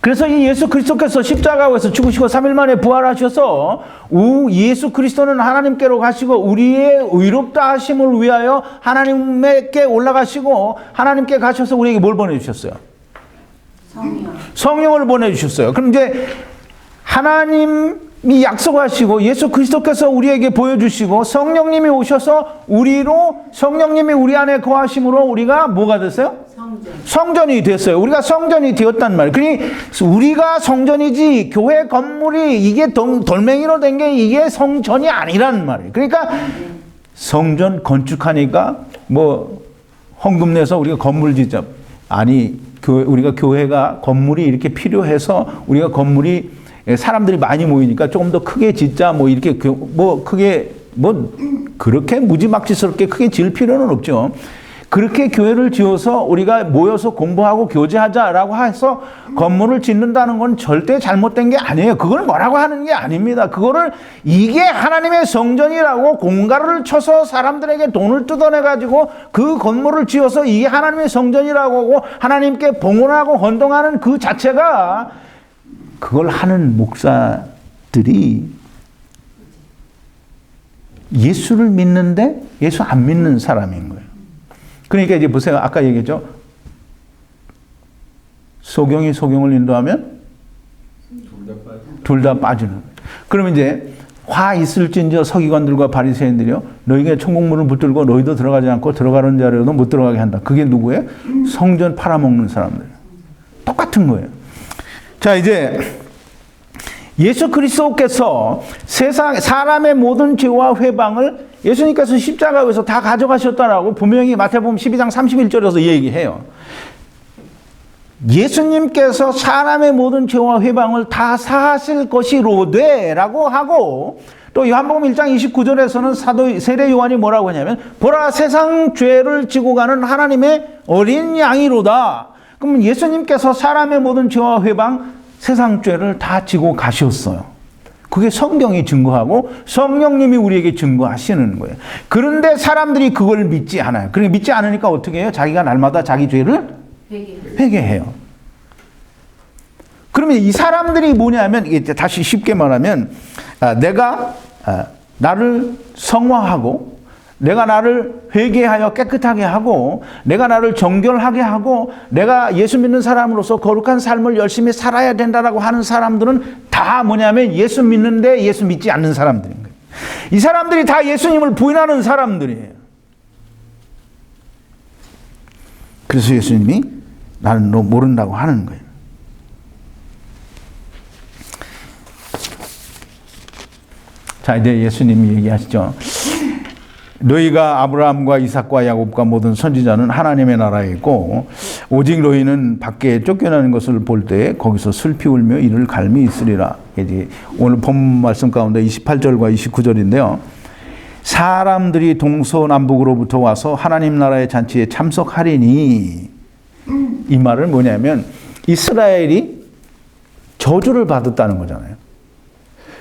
그래서 이 예수 그리스도께서 십자가에서 죽으시고 3일 만에 부활하셔서 예수 그리스도는 하나님께로 가시고 우리의 의롭다 하심을 위하여 하나님께 올라가시고 하나님께 가셔서 우리에게 뭘 보내주셨어요? 성령을 보내주셨어요. 그럼 이제 하나님이 약속하시고 예수 그리스도께서 우리에게 보여주시고 성령님이 오셔서 성령님이 우리 안에 거하심으로 우리가 뭐가 됐어요? 성전이 됐어요. 우리가 성전이 되었단 말이에요. 그러니 우리가 성전이지 교회 건물이 이게 돌멩이로 된 게 이게 성전이 아니란 말이에요. 그러니까 성전 건축하니까 뭐 헌금 내서 우리가 건물 짓자. 아니 우리가 교회가 건물이 이렇게 필요해서 우리가 건물이 사람들이 많이 모이니까 조금 더 크게 짓자 뭐 이렇게 뭐 크게 뭐 그렇게 무지막지스럽게 크게 지을 필요는 없죠. 그렇게 교회를 지어서 우리가 모여서 공부하고 교제하자라고 해서 건물을 짓는다는 건 절대 잘못된 게 아니에요. 그걸 뭐라고 하는 게 아닙니다. 그거를 이게 하나님의 성전이라고 공가를 쳐서 사람들에게 돈을 뜯어내가지고 그 건물을 지어서 이게 하나님의 성전이라고 하고 하나님께 봉헌하고 헌동하는 그 자체가 그걸 하는 목사들이 예수를 믿는데 예수 안 믿는 사람인 거예요. 그러니까 이제 보세요. 아까 얘기했죠. 소경이 소경을 인도하면 둘 다 빠지는 거예요. 그러면 이제 화 있을진저 서기관들과 바리새인들이요. 너희가 천국문을 붙들고 너희도 들어가지 않고 들어가는 자료도 못 들어가게 한다. 그게 누구예요? 성전 팔아먹는 사람들. 똑같은 거예요. 자, 이제 예수 그리스도께서 사람의 모든 죄와 회방을 예수님께서 십자가에서 다 가져가셨다라고 분명히 마태복음 12장 31절에서 얘기해요. 예수님께서 사람의 모든 죄와 회방을 다 사하실 것이로되 라고 하고 또 요한복음 1장 29절에서는 사도 세례 요한이 뭐라고 하냐면 보라 세상 죄를 지고 가는 하나님의 어린 양이로다. 그럼 예수님께서 사람의 모든 죄와 회방 세상 죄를 다 지고 가셨어요. 그게 성경이 증거하고 성령님이 우리에게 증거하시는 거예요. 그런데 사람들이 그걸 믿지 않아요. 그러니까 믿지 않으니까 어떻게 해요? 자기가 날마다 자기 죄를 회개해요. 그러면 이 사람들이 뭐냐면 이게 다시 쉽게 말하면 내가 나를 성화하고 내가 나를 회개하여 깨끗하게 하고 내가 나를 정결하게 하고 내가 예수 믿는 사람으로서 거룩한 삶을 열심히 살아야 된다라고 하는 사람들은 다 뭐냐면 예수 믿는데 예수 믿지 않는 사람들인 거예요. 이 사람들이 다 예수님을 부인하는 사람들이에요. 그래서 예수님이 나는 너 모른다고 하는 거예요. 자, 이제 예수님이 얘기하시죠. 너희가 아브라함과 이삭과 야곱과 모든 선지자는 하나님의 나라에 있고 오직 너희는 밖에 쫓겨나는 것을 볼 때 거기서 슬피 울며 이를 갈미 있으리라. 이제 오늘 본문 말씀 가운데 28절과 29절인데요. 사람들이 동서남북으로부터 와서 하나님 나라의 잔치에 참석하리니 이 말은 뭐냐면 이스라엘이 저주를 받았다는 거잖아요.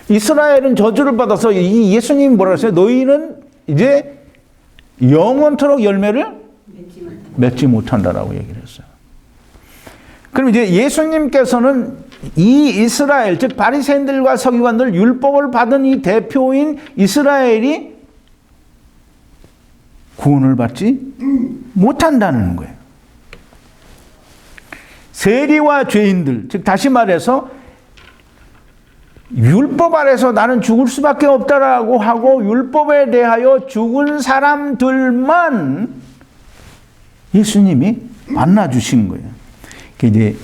이스라엘은 저주를 받아서 이 예수님이 뭐라 했어요? 너희는 이제 영원토록 열매를 맺지 못한다라고 얘기를 했어요. 그럼 이제 예수님께서는 이 이스라엘, 즉 바리새인들과 서기관들 율법을 받은 이 대표인 이스라엘이 구원을 받지 못한다는 거예요. 세리와 죄인들, 즉 다시 말해서 율법 아래서 나는 죽을 수밖에 없다라고 하고 율법에 대하여 죽은 사람들만 예수님이 만나 주신 거예요. 이제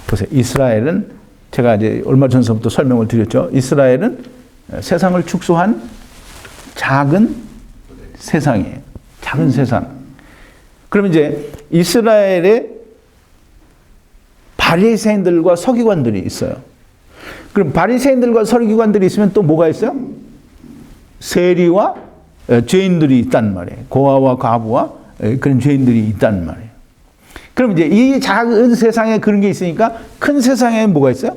보세요. 이스라엘은 제가 이제 얼마 전서부터 설명을 드렸죠. 이스라엘은 세상을 축소한 작은 세상이에요. 작은 세상. 그럼 이제 이스라엘에 바리새인들과 서기관들이 있어요. 그럼 바리새인들과 서기관들이 있으면 또 뭐가 있어요? 세리와 죄인들이 있단 말이에요. 고아와 과부와 그런 죄인들이 있단 말이에요. 그럼 이제 이 작은 세상에 그런 게 있으니까 큰 세상에 뭐가 있어요?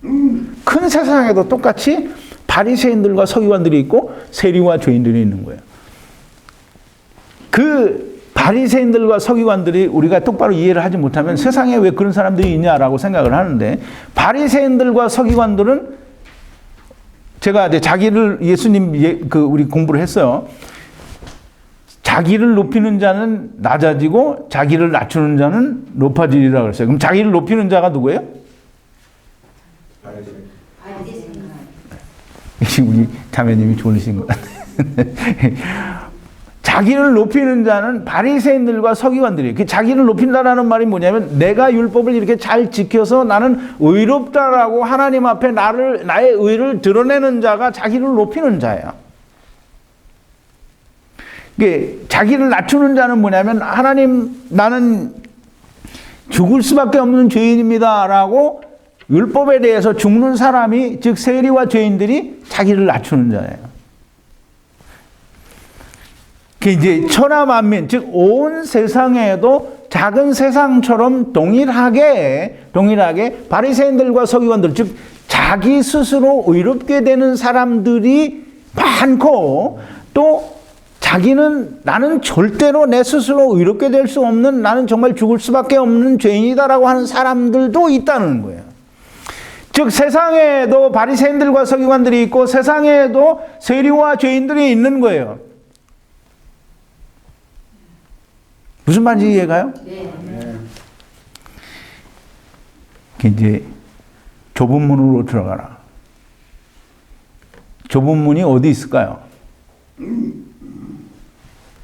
큰 세상에도 똑같이 바리새인들과 서기관들이 있고 세리와 죄인들이 있는 거예요. 그 바리새인들과 서기관들이 우리가 똑바로 이해를 하지 못하면 세상에 왜 그런 사람들이 있냐라고 생각을 하는데, 바리새인들과 서기관들은 제가 이제 자기를 예수님 우리 공부를 했어요. 자기를 높이는 자는 낮아지고 자기를 낮추는 자는 높아지리라 그랬어요. 그럼 자기를 높이는 자가 누구예요? 우리 자매님이 졸리신 것 같아요. 자기를 높이는 자는 바리새인들과 서기관들이에요. 그 자기를 높인다라는 말이 뭐냐면, 내가 율법을 이렇게 잘 지켜서 나는 의롭다라고 하나님 앞에 나의 의를 드러내는 자가 자기를 높이는 자예요. 자기를 낮추는 자는 뭐냐면, 하나님, 나는 죽을 수밖에 없는 죄인입니다라고 율법에 대해서 죽는 사람이, 즉 세리와 죄인들이 자기를 낮추는 자예요. 이제 천하 만민, 즉 온 세상에도 작은 세상처럼 동일하게 바리새인들과 서기관들, 즉 자기 스스로 의롭게 되는 사람들이 많고, 또 자기는 나는 절대로 내 스스로 의롭게 될 수 없는, 나는 정말 죽을 수밖에 없는 죄인이다라고 하는 사람들도 있다는 거예요. 즉 세상에도 바리새인들과 서기관들이 있고, 세상에도 세리와 죄인들이 있는 거예요. 무슨 말인지 이해가요? 네. 이제 좁은 문으로 들어가라. 좁은 문이 어디 있을까요?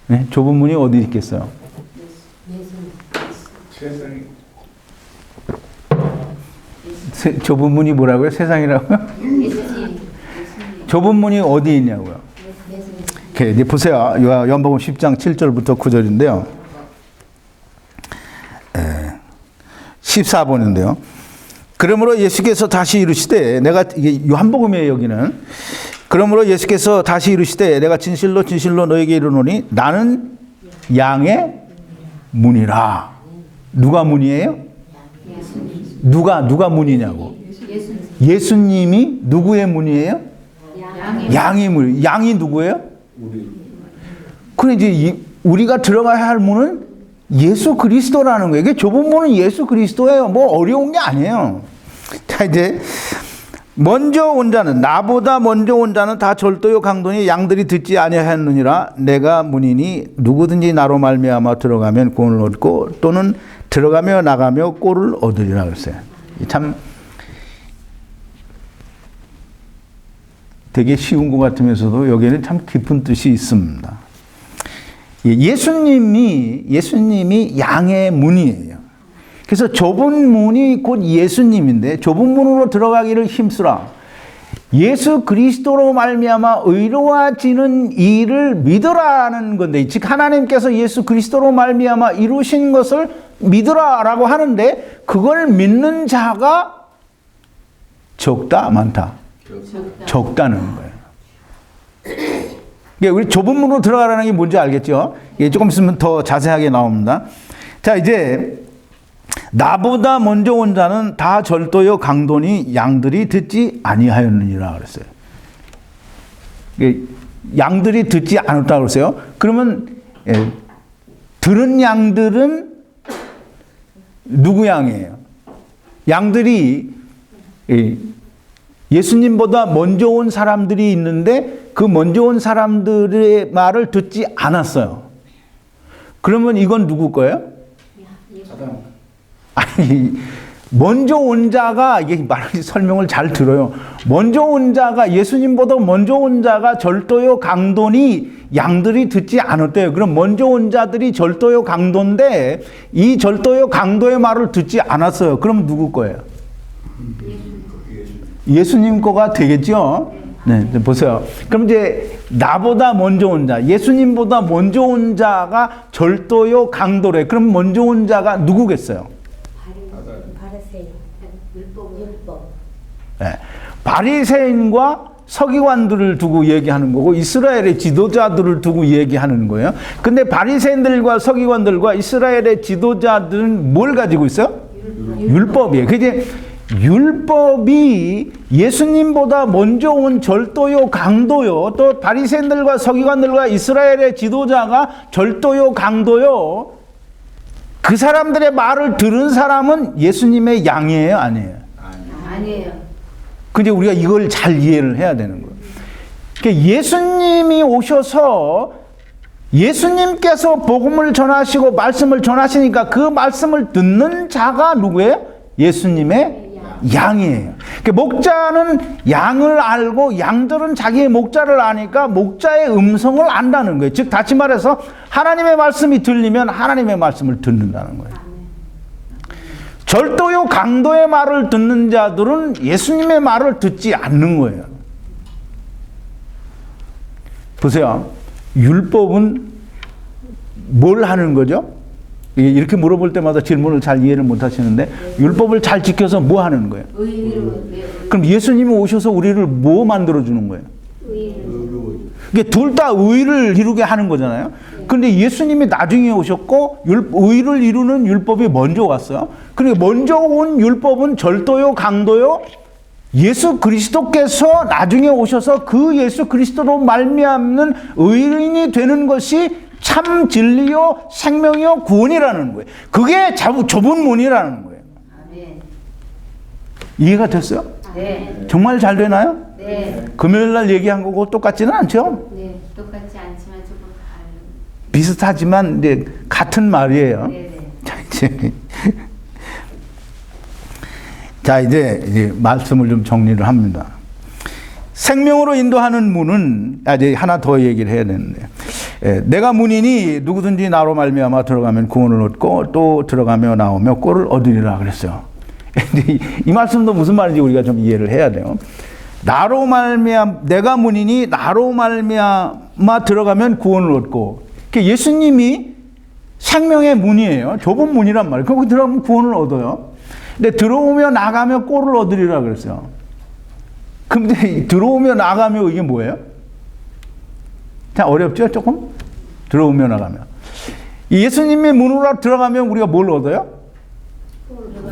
네? 좁은 문이 어디 있겠어요? 세상이. 좁은 문이 뭐라고요? 세상이라고요? 좁은 문이 어디 있냐고요? 이제 보세요. 요한복음 10장 7절부터 9절인데요. 14번인데요. 그러므로 예수께서 다시 이르시되, 이게 요한복음이에요, 여기는. 그러므로 예수께서 다시 이르시되, 내가 진실로 진실로 너에게 이르노니 나는 양의 문이라. 누가 문이에요? 누가 문이냐고. 예수님이 누구의 문이에요? 양의 문. 양이 누구예요? 그래, 이제 우리가 들어가야 할 문은 예수 그리스도라는 거예요. 이게 좁은 문은 예수 그리스도예요. 뭐 어려운 게 아니에요. 자, 이제 먼저 온 자는, 나보다 먼저 온 자는 다 절도요 강도니 양들이 듣지 아니하였느니라. 내가 문이니 누구든지 나로 말미암아 들어가면 구원을 얻고, 또는 들어가며 나가며 꼴을 얻으리라 그랬어요. 참 되게 쉬운 것 같으면서도 여기에는 참 깊은 뜻이 있습니다. 예수님이 양의 문이에요. 그래서 좁은 문이 곧 예수님인데, 좁은 문으로 들어가기를 힘쓰라. 예수 그리스도로 말미암아 의로워지는 일을 믿으라는 건데, 즉 하나님께서 예수 그리스도로 말미암아 이루신 것을 믿으라라고 하는데, 그걸 믿는 자가 적다, 많다? 적다는 거예요. 우리 좁은 문으로 들어가라는 게 뭔지 알겠죠? 조금 있으면 더 자세하게 나옵니다. 자, 이제 나보다 먼저 온 자는 다 절도요 강도니 양들이 듣지 아니하였느니라 그랬어요. 양들이 듣지 않았다고 그랬어요. 그러면 들은 양들은 누구 양이에요? 양들이 예수님보다 먼저 온 사람들이 있는데, 그 먼저 온 사람들의 말을 듣지 않았어요. 그러면 이건 누구 거예요? 아니, 먼저 온 자가, 이게 설명을 잘 들어요. 먼저 온 자가, 예수님보다 먼저 온 자가 절도요 강도니 양들이 듣지 않았대요. 그럼 먼저 온 자들이 절도요 강도인데, 이 절도요 강도의 말을 듣지 않았어요. 그럼 누구 거예요? 예수님 거가 되겠죠? 네, 보세요. 그럼 이제 나보다 먼저 온 자, 예수님보다 먼저 온 자가 절도요 강도래. 그럼 먼저 온 자가 누구겠어요? 율법. 네, 바리새인과 서기관들을 두고 얘기하는 거고, 이스라엘의 지도자들을 두고 얘기하는 거예요. 근데 바리새인들과 서기관들과 이스라엘의 지도자들은 뭘 가지고 있어요? 율법이에요. 그게 율법이 예수님보다 먼저 온 절도요, 강도요, 또 바리새인들과 서기관들과 이스라엘의 지도자가 절도요, 강도요, 그 사람들의 말을 들은 사람은 예수님의 양이에요, 아니에요? 아니에요. 근데 우리가 이걸 잘 이해를 해야 되는 거예요. 그러니까 예수님이 오셔서 예수님께서 복음을 전하시고 말씀을 전하시니까 그 말씀을 듣는 자가 누구예요? 예수님의 양이에요. 그러니까 목자는 양을 알고 양들은 자기의 목자를 아니까 목자의 음성을 안다는 거예요. 즉 다시 말해서 하나님의 말씀이 들리면 하나님의 말씀을 듣는다는 거예요. 절도요 강도의 말을 듣는 자들은 예수님의 말을 듣지 않는 거예요. 보세요. 율법은 뭘 하는 거죠? 이렇게 물어볼 때마다 질문을 잘 이해를 못 하시는데 율법을 잘 지켜서 뭐 하는 거예요? 그럼 예수님이 오셔서 우리를 뭐 만들어 주는 거예요? 이게 둘 다 의를 이루게 하는 거잖아요. 근데 예수님이 나중에 오셨고 의를 이루는 율법이 먼저 왔어요. 그러니까 먼저 온 율법은 절도요, 강도요, 예수 그리스도께서 나중에 오셔서 그 예수 그리스도로 말미암는 의인이 되는 것이 참 진리요, 생명이요, 구원이라는 거예요. 그게 좁은 문이라는 거예요. 이해가 됐어요? 네. 정말 잘 되나요? 네. 금요일 날 얘기한 거고 똑같지는 않죠? 네, 똑같지 않지만 조금 비슷하지만 이제 같은 말이에요. 네. 자, 이제 말씀을 좀 정리를 합니다. 생명으로 인도하는 문은 이제 하나 더 얘기를 해야 되는데, 내가 문이니 누구든지 나로 말미암아 들어가면 구원을 얻고 또 들어가며 나오며 꼴을 얻으리라 그랬어요. 이 말씀도 무슨 말인지 우리가 좀 이해를 해야 돼요. 나로 말미암 내가 문이니 나로 말미암아 들어가면 구원을 얻고, 그러니까 예수님이 생명의 문이에요. 좁은 문이란 말이에요. 거기 들어가면 구원을 얻어요. 근데 들어오며 나가며 꼴을 얻으리라 그랬어요. 근데 들어오며 나가며 이게 뭐예요? 자, 어렵죠? 조금? 들어오며 나가며. 예수님의 문으로 들어가면 우리가 뭘 얻어요?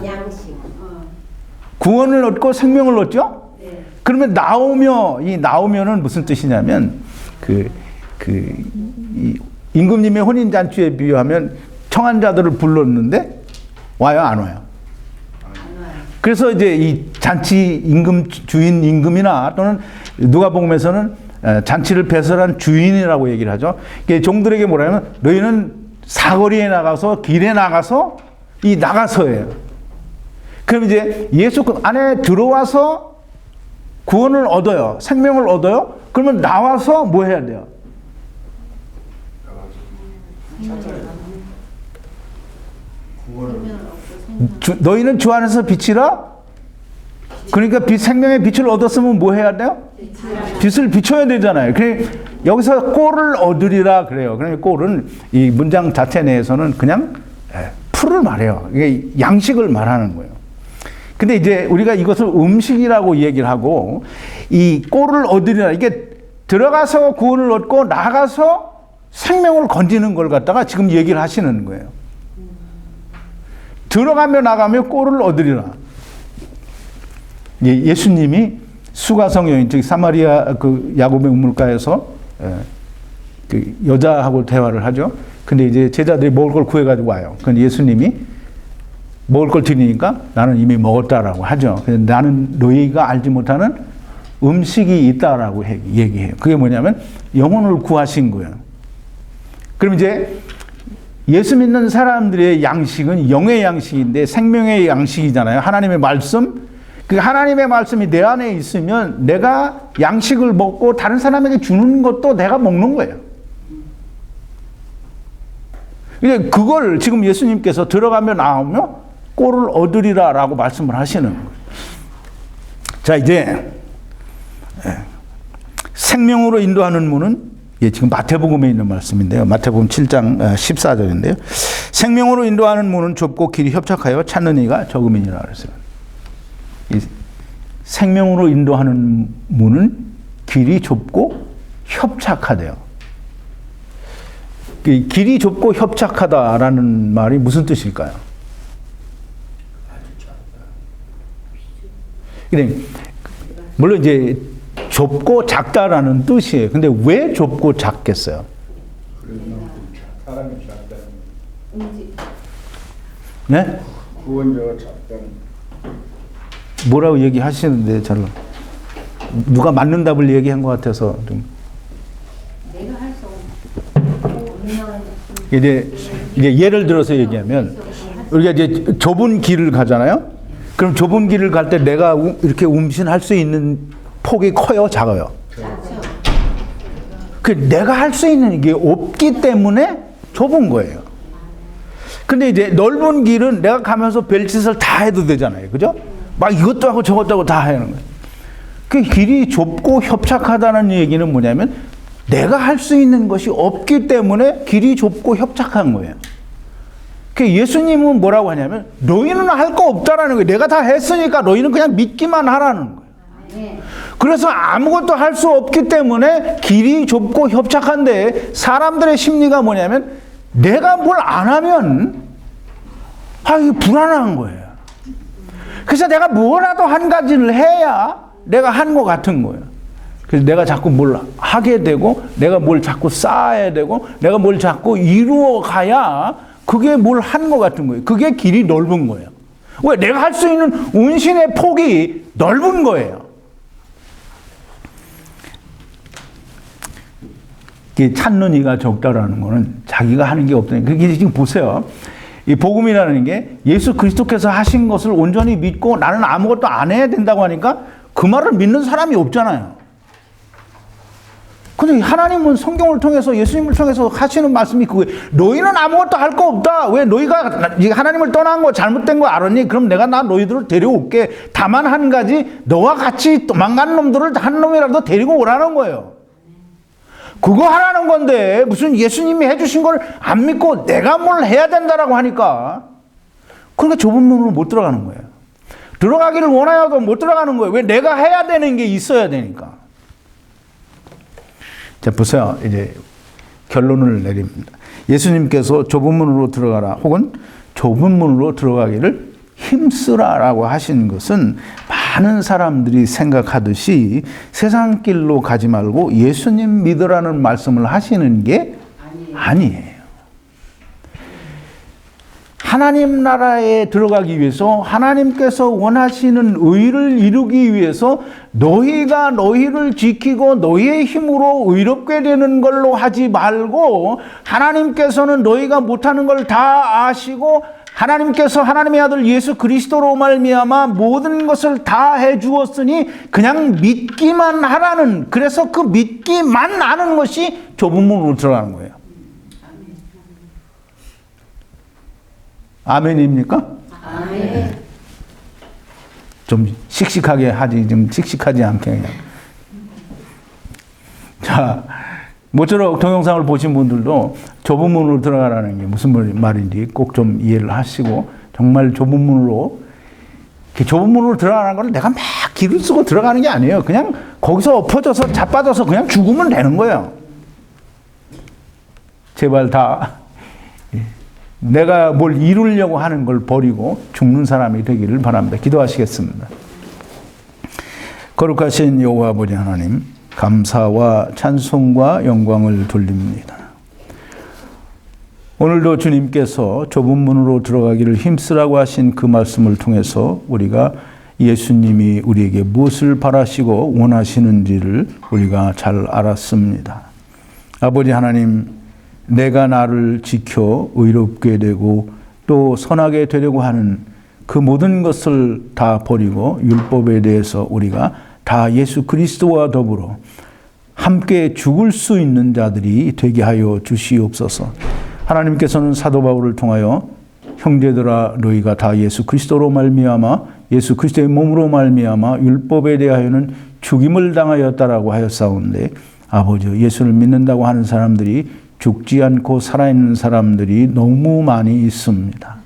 양식. 구원을 얻고 생명을 얻죠? 네. 그러면 나오며, 이 나오면은 무슨 뜻이냐면, 이 임금님의 혼인잔치에 비유하면 청한 자들을 불렀는데, 와요, 안 와요? 그래서 이제 이 잔치 임금, 주인 임금이나 또는 누가복음에서는 잔치를 배설한 주인이라고 얘기를 하죠. 종들에게 뭐라면 너희는 사거리에 나가서 길에 나가서 이 나가서예요. 그럼 이제 예수 안에 들어와서 구원을 얻어요. 생명을 얻어요. 그러면 나와서 뭐 해야 돼요? 너희는 주 안에서 빛이라. 그러니까 생명의 빛을 얻었으면 뭐 해야 돼요? 빛을 비춰야 되잖아요. 그래 여기서 꼴을 얻으리라 그래요. 그러면 꼴은 이 문장 자체 내에서는 그냥 풀을 말해요. 이게 양식을 말하는 거예요. 근데 이제 우리가 이것을 음식이라고 얘기를 하고, 이 꼴을 얻으리라, 이게 들어가서 구원을 얻고 나가서 생명을 건지는 걸 갖다가 지금 얘기를 하시는 거예요. 들어가며 나가며 꼴을 얻으리라. 예수님이 수가성 여인, 즉 사마리아 그 야곱의 우물가에서 그 여자하고 대화를 하죠. 근데 이제 제자들이 먹을 걸 구해가지고 와요. 근데 예수님이 먹을 걸 드리니까 나는 이미 먹었다라고 하죠. 그래서 나는 너희가 알지 못하는 음식이 있다라고 얘기해요. 그게 뭐냐면 영혼을 구하신 거예요. 그럼 이제 예수 믿는 사람들의 양식은 영의 양식인데 생명의 양식이잖아요. 하나님의 말씀. 그 하나님의 말씀이 내 안에 있으면 내가 양식을 먹고 다른 사람에게 주는 것도 내가 먹는 거예요. 근데 그걸 지금 예수님께서 들어가며 나오며 꼴을 얻으리라라고 말씀을 하시는 거예요. 자, 이제 생명으로 인도하는 문은 지금 마태복음에 있는 말씀인데요. 마태복음 7장 14절인데요. 생명으로 인도하는 문은 좁고 길이 협착하여 찾는 이가 적음이니라 그랬어요. 이 생명으로 인도하는 문은 길이 좁고 협착하대요. 길이 좁고 협착하다라는 말이 무슨 뜻일까요? 그래, 물론 이제 좁고 작다라는 뜻이에요. 근데 왜 좁고 작겠어요? 사람이 작다는 네? 구원자가 작다는 뭐라고 얘기하시는데 잘 누가 맞는 답을 얘기한 것 같아서 좀. 내가 할 수 없는 이제 예를 들어서 얘기하면 우리가 이제 좁은 길을 가잖아요. 그럼 좁은 길을 갈 때 내가 이렇게 운신할 수 있는 폭이 커요, 작아요? 그 내가 할 수 있는 게 없기 때문에 좁은 거예요. 근데 이제 넓은 길은 내가 가면서 별짓을 다 해도 되잖아요. 그죠? 막 이것도 하고 저것도 하고 다 하는 거예요. 그 길이 좁고 협착하다는 얘기는 뭐냐면 내가 할 수 있는 것이 없기 때문에 길이 좁고 협착한 거예요. 그 예수님은 뭐라고 하냐면 너희는 할 거 없다라는 거예요. 내가 다 했으니까 너희는 그냥 믿기만 하라는 거예요. 그래서 아무것도 할 수 없기 때문에 길이 좁고 협착한데 사람들의 심리가 뭐냐면 내가 뭘 안 하면 이게 불안한 거예요. 그래서 내가 뭐라도 한 가지를 해야 내가 한 것 같은 거예요. 그래서 내가 자꾸 뭘 하게 되고 내가 뭘 자꾸 쌓아야 되고 내가 뭘 자꾸 이루어 가야 그게 뭘 한 것 같은 거예요. 그게 길이 넓은 거예요. 왜? 내가 할 수 있는 운신의 폭이 넓은 거예요. 찾는 이가 적다라는 거는 자기가 하는 게 없다니까. 그게 지금 보세요. 이 복음이라는 게 예수 그리스도께서 하신 것을 온전히 믿고 나는 아무것도 안 해야 된다고 하니까 그 말을 믿는 사람이 없잖아요. 근데 하나님은 성경을 통해서 예수님을 통해서 하시는 말씀이 그거예요. 너희는 아무것도 할 거 없다. 왜? 너희가 하나님을 떠난 거 잘못된 거 알았니? 그럼 내가 너희들을 데려올게. 다만 한 가지 너와 같이 도망가는 놈들을 한 놈이라도 데리고 오라는 거예요. 그거 하라는 건데 무슨 예수님이 해주신 걸 안 믿고 내가 뭘 해야 된다라고 하니까 그러니까 좁은 문으로 못 들어가는 거예요. 들어가기를 원하여도 못 들어가는 거예요. 왜? 내가 해야 되는 게 있어야 되니까. 자, 보세요. 이제 결론을 내립니다. 예수님께서 좁은 문으로 들어가라 혹은 좁은 문으로 들어가기를 힘쓰라라고 하신 것은 많은 사람들이 생각하듯이 세상 길로 가지 말고 예수님 믿으라는 말씀을 하시는 게 아니에요. 하나님 나라에 들어가기 위해서 하나님께서 원하시는 의를 이루기 위해서 너희가 너희를 지키고 너희의 힘으로 의롭게 되는 걸로 하지 말고 하나님께서는 너희가 못하는 걸 다 아시고 하나님께서 하나님의 아들 예수 그리스도로 말미암아 모든 것을 다 해주었으니 그냥 믿기만 하라는, 그래서 그 믿기만 하는 것이 좁은 문으로 들어가는 거예요. 아멘입니까? 아멘. 좀 씩씩하게 하지, 좀 씩씩하지 않게 그냥. 자, 모쪼록 동영상을 보신 분들도 좁은 문으로 들어가라는 게 무슨 말인지 꼭 좀 이해를 하시고, 정말 좁은 문으로, 좁은 문으로 들어가는 걸 내가 막 길을 쓰고 들어가는 게 아니에요. 그냥 거기서 엎어져서 자빠져서 그냥 죽으면 되는 거예요. 제발 다 내가 뭘 이루려고 하는 걸 버리고 죽는 사람이 되기를 바랍니다. 기도하시겠습니다. 거룩하신 여호와 아버지 하나님, 감사와 찬송과 영광을 돌립니다. 오늘도 주님께서 좁은 문으로 들어가기를 힘쓰라고 하신 그 말씀을 통해서 우리가 예수님이 우리에게 무엇을 바라시고 원하시는지를 우리가 잘 알았습니다. 아버지 하나님, 내가 나를 지켜 의롭게 되고 또 선하게 되려고 하는 그 모든 것을 다 버리고 율법에 대해서 우리가 다 예수 그리스도와 더불어 함께 죽을 수 있는 자들이 되게 하여 주시옵소서. 하나님께서는 사도 바울을 통하여 형제들아 너희가 다 예수 그리스도로 말미암아 예수 그리스도의 몸으로 말미암아 율법에 대하여는 죽임을 당하였다라고 하였사온데, 아버지 예수를 믿는다고 하는 사람들이 죽지 않고 살아있는 사람들이 너무 많이 있습니다.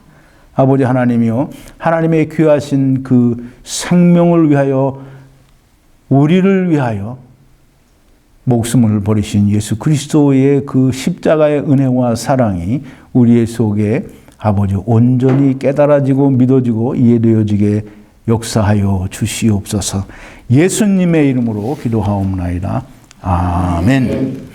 아버지 하나님이요, 하나님의 귀하신 그 생명을 위하여 우리를 위하여 목숨을 버리신 예수 그리스도의 그 십자가의 은혜와 사랑이 우리의 속에 아버지 온전히 깨달아지고 믿어지고 이해되어지게 역사하여 주시옵소서. 예수님의 이름으로 기도하옵나이다. 아멘.